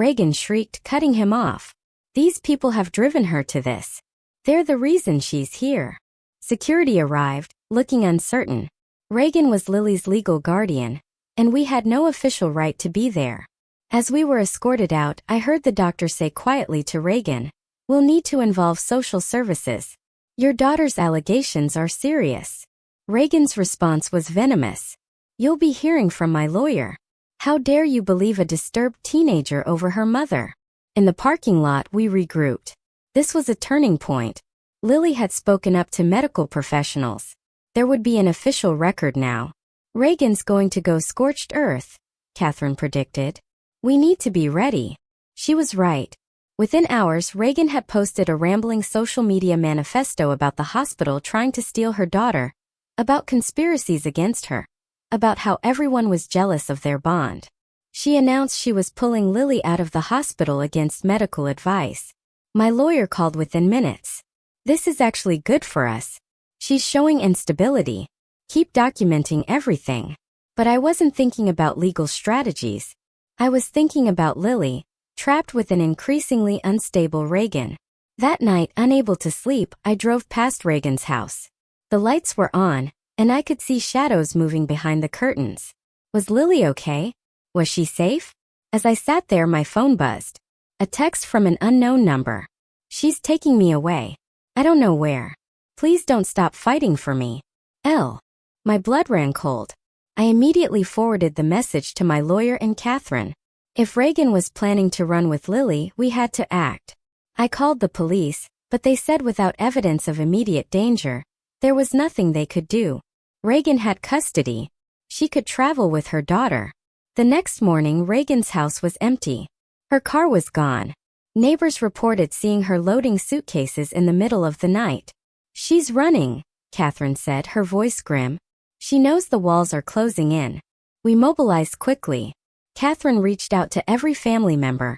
Reagan shrieked, cutting him off. "These people have driven her to this. They're the reason she's here." Security arrived, looking uncertain. Reagan was Lily's legal guardian, and we had no official right to be there. As we were escorted out, I heard the doctor say quietly to Reagan, "We'll need to involve social services. Your daughter's allegations are serious." Reagan's response was venomous. "You'll be hearing from my lawyer. How dare you believe a disturbed teenager over her mother?" In the parking lot, we regrouped. This was a turning point. Lily had spoken up to medical professionals. There would be an official record now. "Reagan's going to go scorched earth," Catherine predicted. "We need to be ready." She was right. Within hours, Reagan had posted a rambling social media manifesto about the hospital trying to steal her daughter, about conspiracies against her, about how everyone was jealous of their bond. She announced she was pulling Lily out of the hospital against medical advice. My lawyer called within minutes. "This is actually good for us. She's showing instability. Keep documenting everything." But I wasn't thinking about legal strategies. I was thinking about Lily, trapped with an increasingly unstable Reagan. That night, unable to sleep, I drove past Reagan's house. The lights were on, and I could see shadows moving behind the curtains. Was Lily okay? Was she safe? As I sat there, my phone buzzed. A text from an unknown number. "She's taking me away. I don't know where. Please don't stop fighting for me. L." My blood ran cold. I immediately forwarded the message to my lawyer and Catherine. If Reagan was planning to run with Lily, we had to act. I called the police, but they said without evidence of immediate danger, there was nothing they could do. Reagan had custody. She could travel with her daughter. The next morning, Reagan's house was empty. Her car was gone. Neighbors reported seeing her loading suitcases in the middle of the night. "She's running," Catherine said, her voice grim. "She knows the walls are closing in." We mobilized quickly. Catherine reached out to every family member,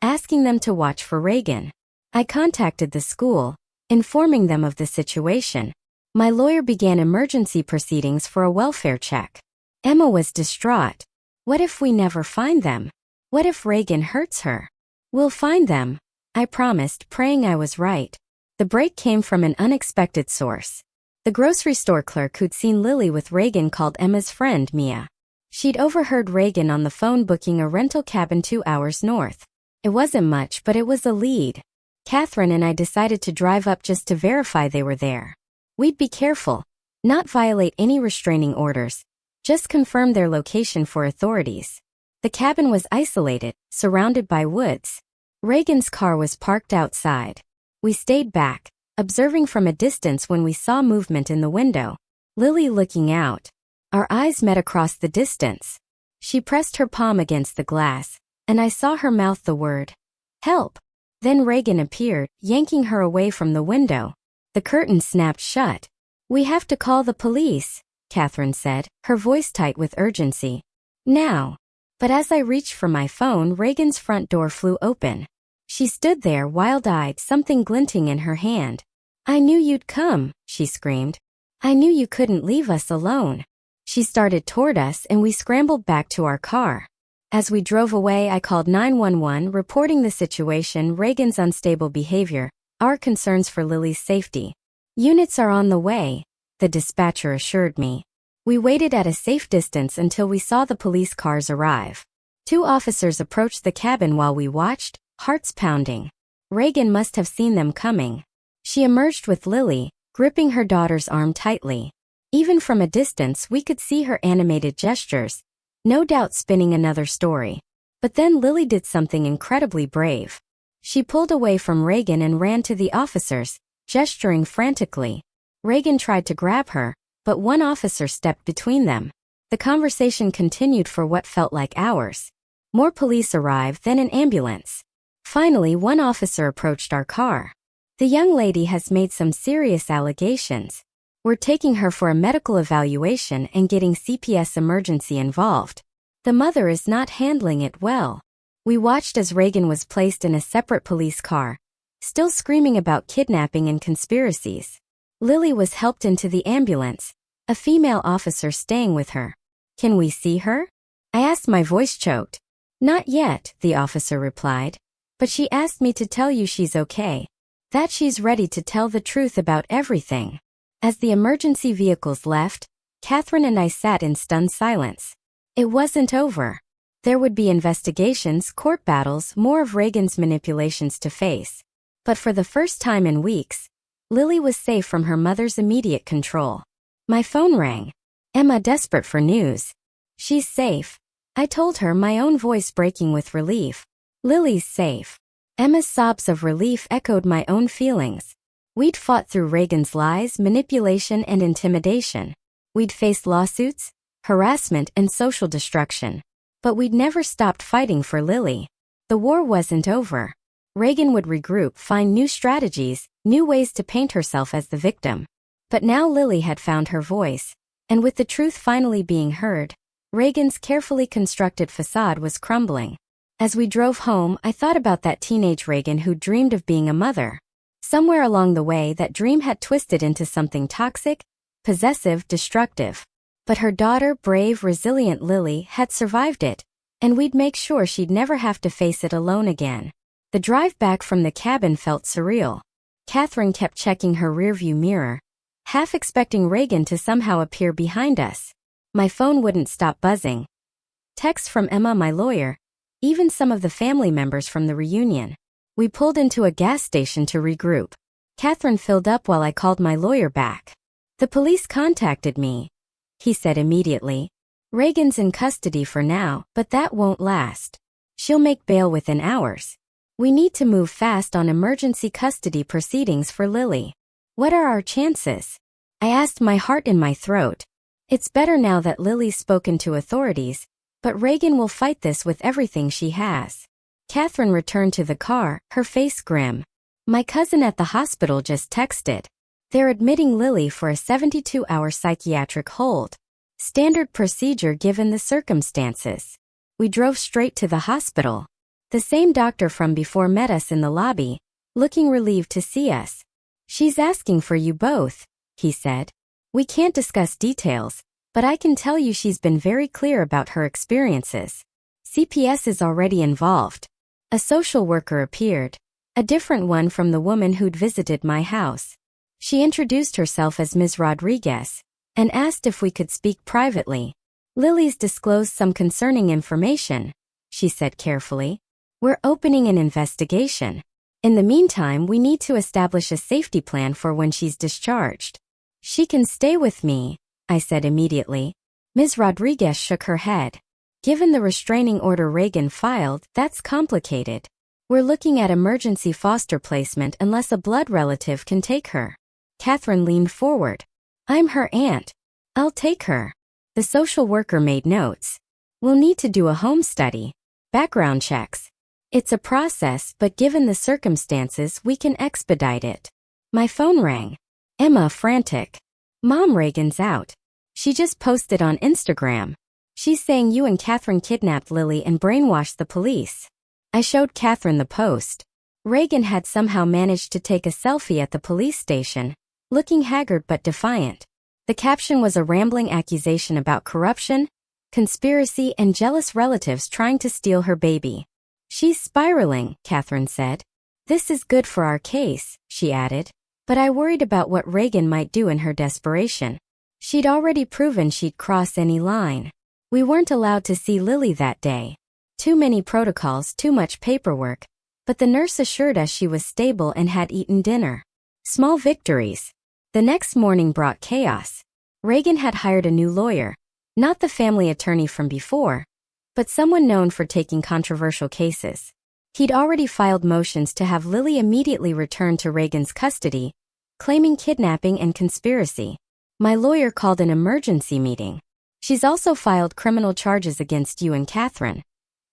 asking them to watch for Reagan. I contacted the school, informing them of the situation. My lawyer began emergency proceedings for a welfare check. Emma was distraught. What if we never find them? What if Reagan hurts her? "We'll find them," I promised, praying I was right. The break came from an unexpected source. The grocery store clerk who'd seen Lily with Reagan called Emma's friend, Mia. She'd overheard Reagan on the phone booking a rental cabin 2 hours north. It wasn't much, but it was a lead. Catherine and I decided to drive up just to verify they were there. We'd be careful, not violate any restraining orders, just confirm their location for authorities. The cabin was isolated, surrounded by woods. Reagan's car was parked outside. We stayed back, observing from a distance when we saw movement in the window. Lily looking out. Our eyes met across the distance. She pressed her palm against the glass, and I saw her mouth the word, "Help." Then Reagan appeared, yanking her away from the window. The curtain snapped shut. "We have to call the police," Catherine said, her voice tight with urgency. "Now." But as I reached for my phone, Reagan's front door flew open. She stood there, wild-eyed, something glinting in her hand. "I knew you'd come," she screamed. "I knew you couldn't leave us alone." She started toward us and we scrambled back to our car. As we drove away, I called 911, reporting the situation, Reagan's unstable behavior, our concerns for Lily's safety. "Units are on the way," the dispatcher assured me. We waited at a safe distance until we saw the police cars arrive. 2 officers approached the cabin while we watched, hearts pounding. Reagan must have seen them coming. She emerged with Lily, gripping her daughter's arm tightly. Even from a distance, we could see her animated gestures, no doubt spinning another story. But then Lily did something incredibly brave. She pulled away from Reagan and ran to the officers, gesturing frantically. Reagan tried to grab her, but one officer stepped between them. The conversation continued for what felt like hours. More police arrived, then an ambulance. Finally, one officer approached our car. "The young lady has made some serious allegations. We're taking her for a medical evaluation and getting CPS emergency involved. The mother is not handling it well." We watched as Reagan was placed in a separate police car, still screaming about kidnapping and conspiracies. Lily was helped into the ambulance, a female officer staying with her. "Can we see her?" I asked, my voice choked. "Not yet," the officer replied. "But she asked me to tell you she's okay. That she's ready to tell the truth about everything." As the emergency vehicles left, Catherine and I sat in stunned silence. It wasn't over. There would be investigations, court battles, more of Reagan's manipulations to face. But for the first time in weeks, Lily was safe from her mother's immediate control. My phone rang. Emma, desperate for news. "She's safe," I told her, my own voice breaking with relief. "Lily's safe." Emma's sobs of relief echoed my own feelings. We'd fought through Reagan's lies, manipulation, and intimidation. We'd faced lawsuits, harassment, and social destruction. But we'd never stopped fighting for Lily. The war wasn't over. Reagan would regroup, find new strategies, new ways to paint herself as the victim. But now Lily had found her voice, and with the truth finally being heard, Reagan's carefully constructed facade was crumbling. As we drove home, I thought about that teenage Reagan who dreamed of being a mother. Somewhere along the way, that dream had twisted into something toxic, possessive, destructive. But her daughter, brave, resilient Lily, had survived it, and we'd make sure she'd never have to face it alone again. The drive back from the cabin felt surreal. Catherine kept checking her rearview mirror, half expecting Reagan to somehow appear behind us. My phone wouldn't stop buzzing. Texts from Emma, my lawyer, even some of the family members from the reunion. We pulled into a gas station to regroup. Catherine filled up while I called my lawyer back. "The police contacted me," he said immediately. "Reagan's in custody for now, but that won't last. She'll make bail within hours. We need to move fast on emergency custody proceedings for Lily." "What are our chances?" I asked, my heart in my throat. "It's better now that Lily's spoken to authorities, but Reagan will fight this with everything she has." Catherine returned to the car, her face grim. "My cousin at the hospital just texted. They're admitting Lily for a 72-hour psychiatric hold. Standard procedure given the circumstances." We drove straight to the hospital. The same doctor from before met us in the lobby, looking relieved to see us. "She's asking for you both," he said. "We can't discuss details, but I can tell you she's been very clear about her experiences. CPS is already involved." A social worker appeared. A different one from the woman who'd visited my house. She introduced herself as Ms. Rodriguez and asked if we could speak privately. Lily's disclosed some concerning information, she said carefully. We're opening an investigation. In the meantime, we need to establish a safety plan for when she's discharged. She can stay with me, I said immediately. Ms. Rodriguez shook her head. Given the restraining order Reagan filed, that's complicated. We're looking at emergency foster placement unless a blood relative can take her. Catherine leaned forward. I'm her aunt. I'll take her. The social worker made notes. We'll need to do a home study. Background checks. It's a process, but given the circumstances, we can expedite it. My phone rang. Emma, frantic. Mom, Reagan's out. She just posted on Instagram. She's saying you and Catherine kidnapped Lily and brainwashed the police. I showed Catherine the post. Reagan had somehow managed to take a selfie at the police station, looking haggard but defiant. The caption was a rambling accusation about corruption, conspiracy, and jealous relatives trying to steal her baby. She's spiraling, Catherine said. This is good for our case, she added. But I worried about what Reagan might do in her desperation. She'd already proven she'd cross any line. We weren't allowed to see Lily that day. Too many protocols, too much paperwork. But the nurse assured us she was stable and had eaten dinner. Small victories. The next morning brought chaos. Reagan had hired a new lawyer. Not the family attorney from before, but someone known for taking controversial cases. He'd already filed motions to have Lily immediately returned to Reagan's custody, claiming kidnapping and conspiracy. My lawyer called an emergency meeting. She's also filed criminal charges against you and Catherine.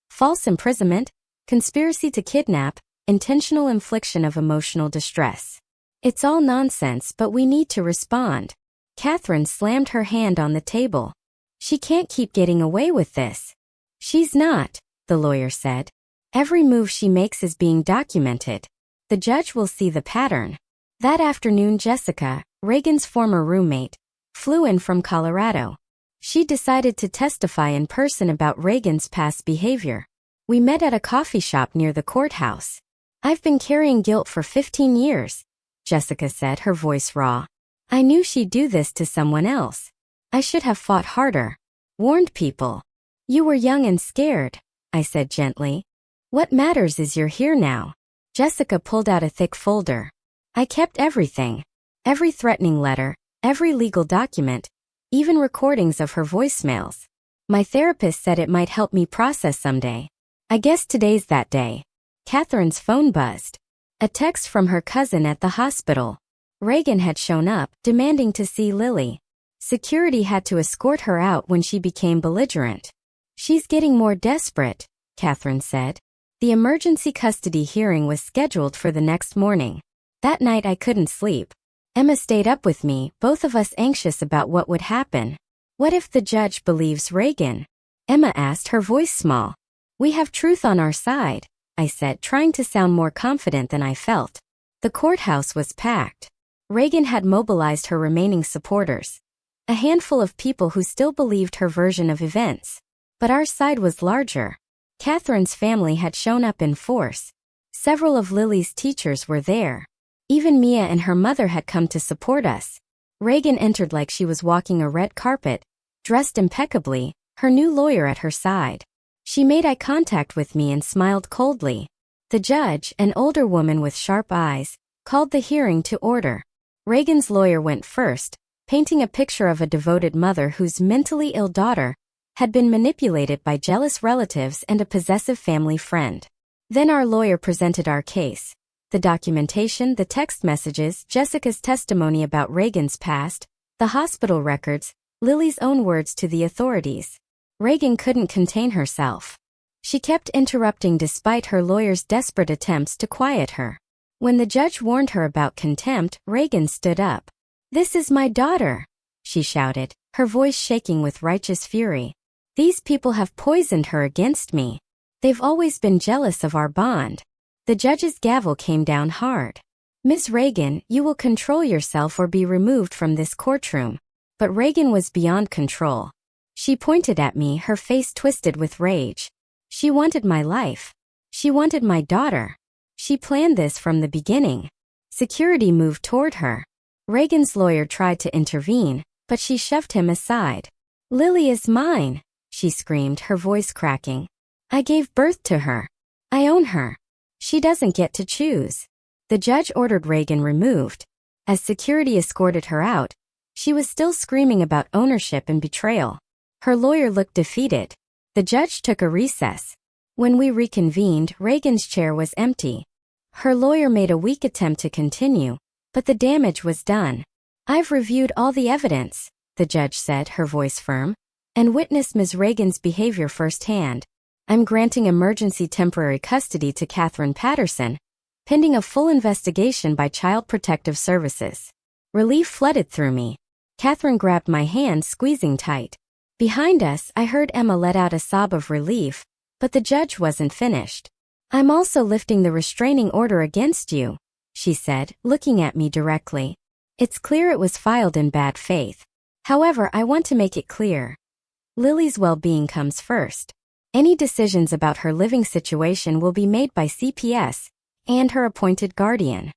False imprisonment, conspiracy to kidnap, intentional infliction of emotional distress. It's all nonsense, but we need to respond. Catherine slammed her hand on the table. She can't keep getting away with this. She's not, the lawyer said. Every move she makes is being documented. The judge will see the pattern. That afternoon, Jessica, Reagan's former roommate, flew in from Colorado. She decided to testify in person about Reagan's past behavior. We met at a coffee shop near the courthouse. I've been carrying guilt for 15 years, Jessica said, her voice raw. I knew she'd do this to someone else. I should have fought harder. Warned people. You were young and scared, I said gently. What matters is you're here now. Jessica pulled out a thick folder. I kept everything. Every threatening letter, every legal document, even recordings of her voicemails. My therapist said it might help me process someday. I guess today's that day. Catherine's phone buzzed. A text from her cousin at the hospital. Reagan had shown up, demanding to see Lily. Security had to escort her out when she became belligerent. She's getting more desperate, Catherine said. The emergency custody hearing was scheduled for the next morning. That night I couldn't sleep. Emma stayed up with me, both of us anxious about what would happen. What if the judge believes Reagan? Emma asked, her voice small. We have truth on our side, I said, trying to sound more confident than I felt. The courthouse was packed. Reagan had mobilized her remaining supporters. A handful of people who still believed her version of events. But our side was larger. Catherine's family had shown up in force. Several of Lily's teachers were there. Even Mia and her mother had come to support us. Reagan entered like she was walking a red carpet, dressed impeccably, her new lawyer at her side. She made eye contact with me and smiled coldly. The judge, an older woman with sharp eyes, called the hearing to order. Reagan's lawyer went first, painting a picture of a devoted mother whose mentally ill daughter had been manipulated by jealous relatives and a possessive family friend. Then our lawyer presented our case. The documentation, the text messages, Jessica's testimony about Reagan's past, the hospital records, Lily's own words to the authorities. Reagan couldn't contain herself. She kept interrupting despite her lawyer's desperate attempts to quiet her. When the judge warned her about contempt, Reagan stood up. "This is my daughter," she shouted, her voice shaking with righteous fury. "These people have poisoned her against me. They've always been jealous of our bond." The judge's gavel came down hard. "Miss Reagan, you will control yourself or be removed from this courtroom." But Reagan was beyond control. She pointed at me, her face twisted with rage. She wanted my life. She wanted my daughter. She planned this from the beginning. Security moved toward her. Reagan's lawyer tried to intervene, but she shoved him aside. "Lily is mine," she screamed, her voice cracking. "I gave birth to her. I own her. She doesn't get to choose." The judge ordered Reagan removed. As security escorted her out, she was still screaming about ownership and betrayal. Her lawyer looked defeated. The judge took a recess. When we reconvened, Reagan's chair was empty. Her lawyer made a weak attempt to continue, but the damage was done. "I've reviewed all the evidence," the judge said, her voice firm, "and witnessed Ms. Reagan's behavior firsthand. I'm granting emergency temporary custody to Catherine Patterson, pending a full investigation by Child Protective Services." Relief flooded through me. Catherine grabbed my hand, squeezing tight. Behind us, I heard Emma let out a sob of relief, but the judge wasn't finished. "I'm also lifting the restraining order against you," she said, looking at me directly. "It's clear it was filed in bad faith. However, I want to make it clear. Lily's well-being comes first. Any decisions about her living situation will be made by CPS and her appointed guardian."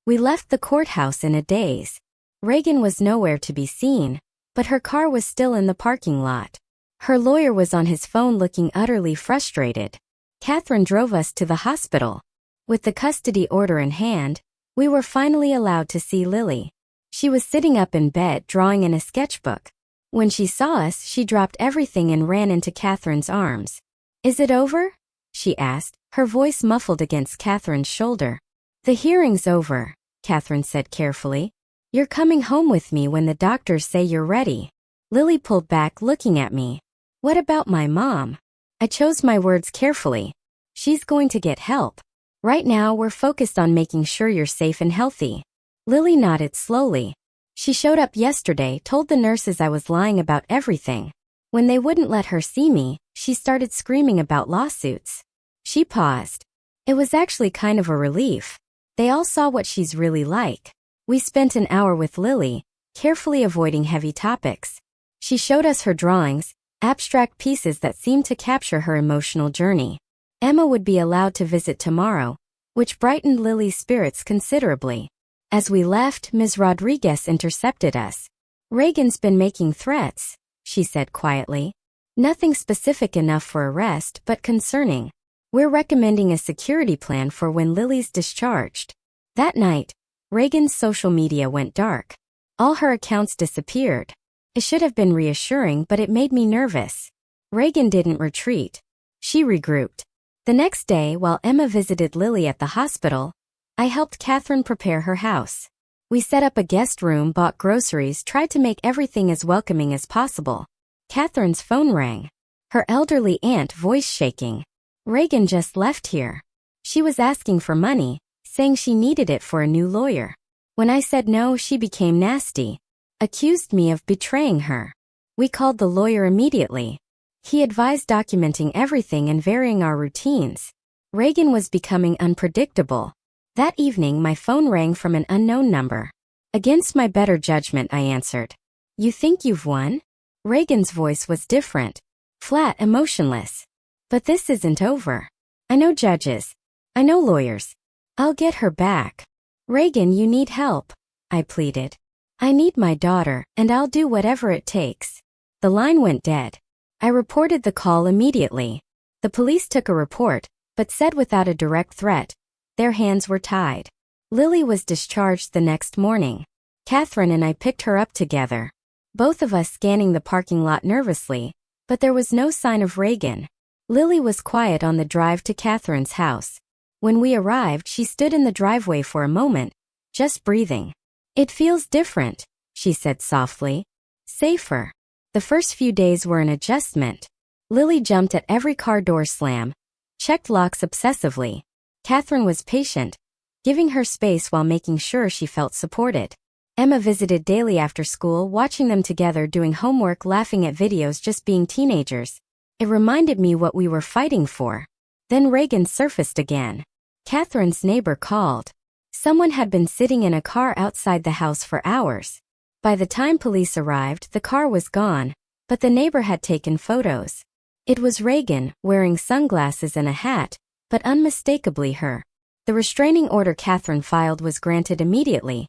We left the courthouse in a daze. Reagan was nowhere to be seen, but her car was still in the parking lot. Her lawyer was on his phone looking utterly frustrated. Catherine drove us to the hospital. With the custody order in hand, we were finally allowed to see Lily. She was sitting up in bed drawing in a sketchbook. When she saw us, she dropped everything and ran into Catherine's arms. "Is it over?" she asked, her voice muffled against Catherine's shoulder. "The hearing's over," Catherine said carefully. "You're coming home with me when the doctors say you're ready." Lily pulled back, looking at me. "What about my mom?" I chose my words carefully. "She's going to get help. Right now, we're focused on making sure you're safe and healthy." Lily nodded slowly. "She showed up yesterday, told the nurses I was lying about everything. When they wouldn't let her see me, she started screaming about lawsuits." She paused. "It was actually kind of a relief. They all saw what she's really like." We spent an hour with Lily, carefully avoiding heavy topics. She showed us her drawings, abstract pieces that seemed to capture her emotional journey. Emma would be allowed to visit tomorrow, which brightened Lily's spirits considerably. As we left, Ms. Rodriguez intercepted us. "Reagan's been making threats," she said quietly. "Nothing specific enough for arrest, but concerning. We're recommending a security plan for when Lily's discharged." That night, Reagan's social media went dark. All her accounts disappeared. It should have been reassuring, but it made me nervous. Reagan didn't retreat. She regrouped. The next day, while Emma visited Lily at the hospital, I helped Catherine prepare her house. We set up a guest room, bought groceries, tried to make everything as welcoming as possible. Catherine's phone rang. Her elderly aunt, voice shaking. "Reagan just left here. She was asking for money, saying she needed it for a new lawyer. When I said no, she became nasty. Accused me of betraying her. We called the lawyer immediately. He advised documenting everything and varying our routines. Reagan was becoming unpredictable. That evening, my phone rang from an unknown number. Against my better judgment, I answered. "You think you've won?" Reagan's voice was different, flat, emotionless. "But this isn't over. I know judges. I know lawyers. I'll get her back." "Reagan, you need help," I pleaded. "I need my daughter, and I'll do whatever it takes." The line went dead. I reported the call immediately. The police took a report, but said without a direct threat, their hands were tied. Lily was discharged the next morning. Catherine and I picked her up together, both of us scanning the parking lot nervously, but there was no sign of Reagan. Lily was quiet on the drive to Catherine's house. When we arrived, she stood in the driveway for a moment, just breathing. "It feels different," she said softly. "Safer." The first few days were an adjustment. Lily jumped at every car door slam, checked locks obsessively. Catherine was patient, giving her space while making sure she felt supported. Emma visited daily after school, watching them together doing homework, laughing at videos, just being teenagers. It reminded me what we were fighting for. Then Reagan surfaced again. Catherine's neighbor called. Someone had been sitting in a car outside the house for hours. By the time police arrived, the car was gone, but the neighbor had taken photos. It was Reagan, wearing sunglasses and a hat, but unmistakably her. The restraining order Catherine filed was granted immediately,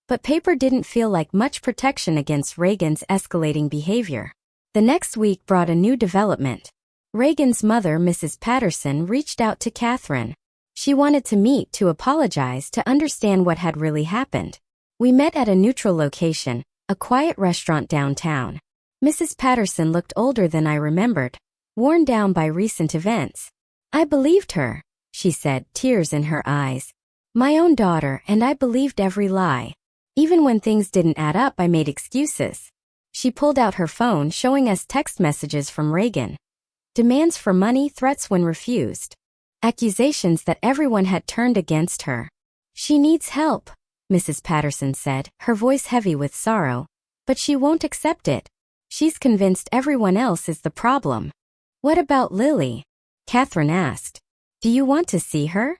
but paper didn't feel like much protection against Reagan's escalating behavior. The next week brought a new development. Reagan's mother, Mrs. Patterson, reached out to Catherine. She wanted to meet to apologize, to understand what had really happened. We met at a neutral location, a quiet restaurant downtown. Mrs. Patterson looked older than I remembered, worn down by recent events. I believed her, she said, tears in her eyes. My own daughter, and I believed every lie. Even when things didn't add up, I made excuses. She pulled out her phone, showing us text messages from Reagan. Demands for money, threats when refused. Accusations that everyone had turned against her. She needs help, Mrs. Patterson said, her voice heavy with sorrow. But she won't accept it. She's convinced everyone else is the problem. What about Lily? Catherine asked. Do you want to see her?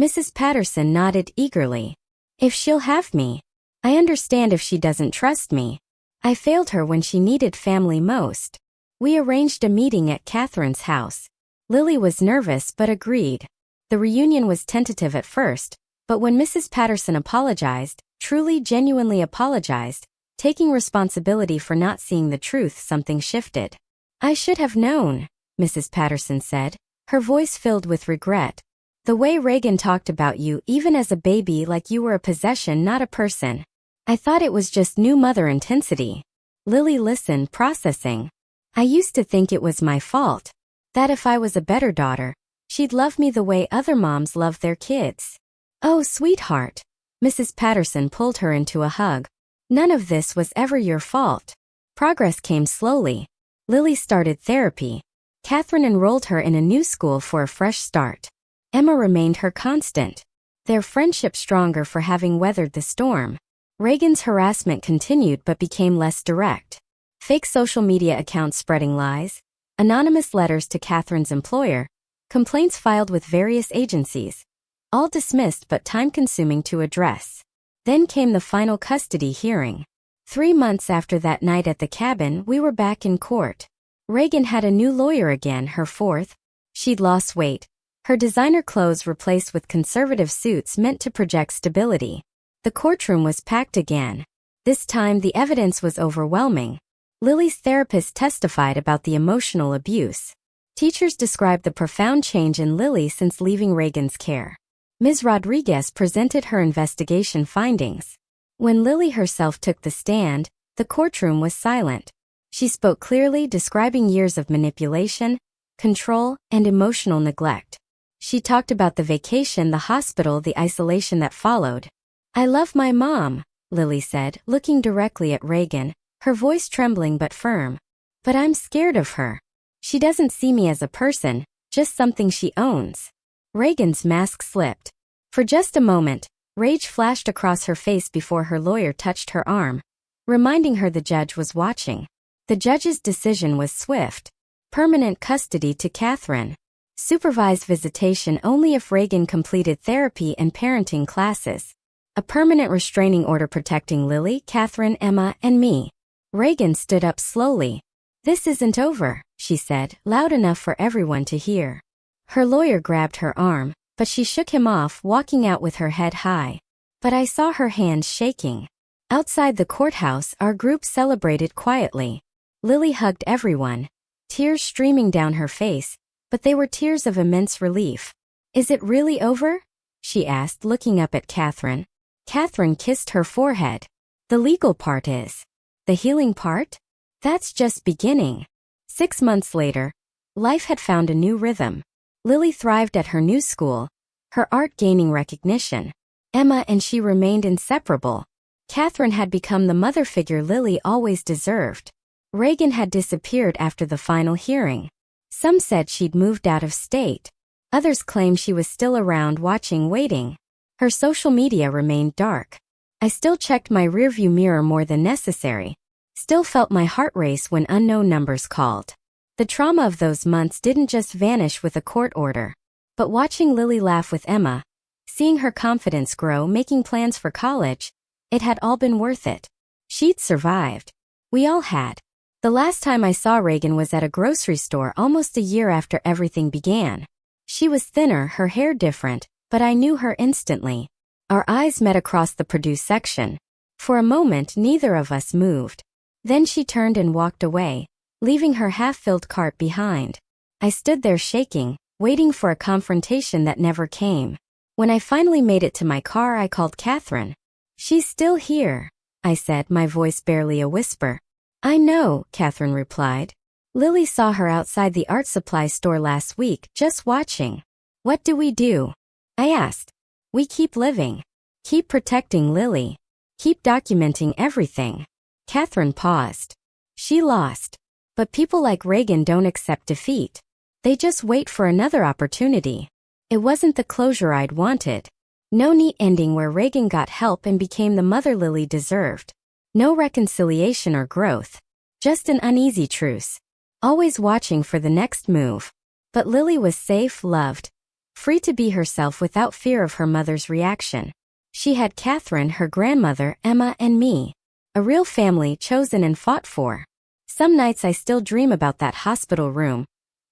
Mrs. Patterson nodded eagerly. If she'll have me. I understand if she doesn't trust me. I failed her when she needed family most. We arranged a meeting at Catherine's house. Lily was nervous but agreed. The reunion was tentative at first, but when Mrs. Patterson apologized, truly genuinely apologized, taking responsibility for not seeing the truth, something shifted. I should have known, Mrs. Patterson said, her voice filled with regret. The way Reagan talked about you even as a baby, like you were a possession, not a person. I thought it was just new mother intensity. Lily listened, processing. I used to think it was my fault. That if I was a better daughter, she'd love me the way other moms love their kids. Oh, sweetheart. Mrs. Patterson pulled her into a hug. None of this was ever your fault. Progress came slowly. Lily started therapy. Catherine enrolled her in a new school for a fresh start. Emma remained her constant. Their friendship stronger for having weathered the storm. Reagan's harassment continued but became less direct. Fake social media accounts spreading lies, anonymous letters to Catherine's employer, complaints filed with various agencies. All dismissed but time-consuming to address. Then came the final custody hearing. 3 months after that night at the cabin, we were back in court. Reagan had a new lawyer again, her fourth. She'd lost weight. Her designer clothes replaced with conservative suits meant to project stability. The courtroom was packed again. This time the evidence was overwhelming. Lily's therapist testified about the emotional abuse. Teachers described the profound change in Lily since leaving Reagan's care. Ms. Rodriguez presented her investigation findings. When Lily herself took the stand, the courtroom was silent. She spoke clearly, describing years of manipulation, control, and emotional neglect. She talked about the vacation, the hospital, the isolation that followed. I love my mom, Lily said, looking directly at Reagan, her voice trembling but firm. But I'm scared of her. She doesn't see me as a person, just something she owns. Reagan's mask slipped. For just a moment, rage flashed across her face before her lawyer touched her arm, reminding her the judge was watching. The judge's decision was swift. Permanent custody to Catherine. Supervised visitation only if Reagan completed therapy and parenting classes. A permanent restraining order protecting Lily, Catherine, Emma, and me. Reagan stood up slowly. This isn't over, she said, loud enough for everyone to hear. Her lawyer grabbed her arm, but she shook him off, walking out with her head high. But I saw her hands shaking. Outside the courthouse, our group celebrated quietly. Lily hugged everyone, tears streaming down her face, but they were tears of immense relief. Is it really over? She asked, looking up at Catherine. Catherine kissed her forehead. The legal part is. The healing part? That's just beginning. 6 months later, life had found a new rhythm. Lily thrived at her new school, her art gaining recognition. Emma and she remained inseparable. Catherine had become the mother figure Lily always deserved. Reagan had disappeared after the final hearing. Some said she'd moved out of state. Others claimed she was still around, watching, waiting. Her social media remained dark. I still checked my rearview mirror more than necessary. Still felt my heart race when unknown numbers called. The trauma of those months didn't just vanish with a court order. But watching Lily laugh with Emma, seeing her confidence grow, making plans for college, it had all been worth it. She'd survived. We all had. The last time I saw Reagan was at a grocery store almost a year after everything began. She was thinner, her hair different, but I knew her instantly. Our eyes met across the produce section. For a moment, neither of us moved. Then she turned and walked away, leaving her half-filled cart behind. I stood there shaking, waiting for a confrontation that never came. When I finally made it to my car, I called Catherine. "She's still here," I said, my voice barely a whisper. "I know," Catherine replied. "Lily saw her outside the art supply store last week, just watching." "What do we do?" I asked. "We keep living. Keep protecting Lily. Keep documenting everything." Catherine paused. She lost. But people like Reagan don't accept defeat. They just wait for another opportunity. It wasn't the closure I'd wanted. No neat ending where Reagan got help and became the mother Lily deserved. No reconciliation or growth. Just an uneasy truce. Always watching for the next move. But Lily was safe, loved, free to be herself without fear of her mother's reaction. She had Catherine, her grandmother, Emma, and me. A real family chosen and fought for. Some nights I still dream about that hospital room.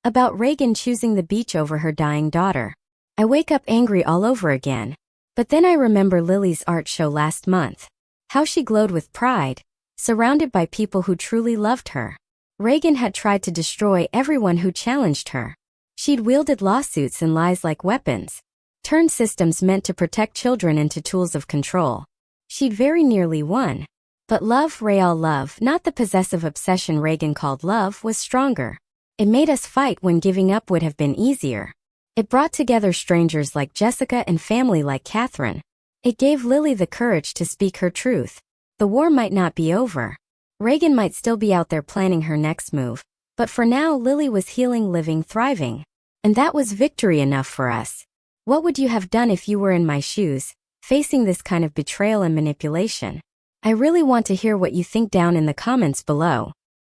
About Reagan choosing the beach over her dying daughter. I wake up angry all over again. But then I remember Lily's art show last month. How she glowed with pride, surrounded by people who truly loved her. Reagan had tried to destroy everyone who challenged her. She'd wielded lawsuits and lies like weapons. Turned systems meant to protect children into tools of control. She'd very nearly won. But love, real love, not the possessive obsession Reagan called love, was stronger. It made us fight when giving up would have been easier. It brought together strangers like Jessica and family like Catherine. It gave Lily the courage to speak her truth. The war might not be over. Reagan might still be out there planning her next move. But for now, Lily was healing, living, thriving. And that was victory enough for us. What would you have done if you were in my shoes, facing this kind of betrayal and manipulation? I really want to hear what you think down in the comments below.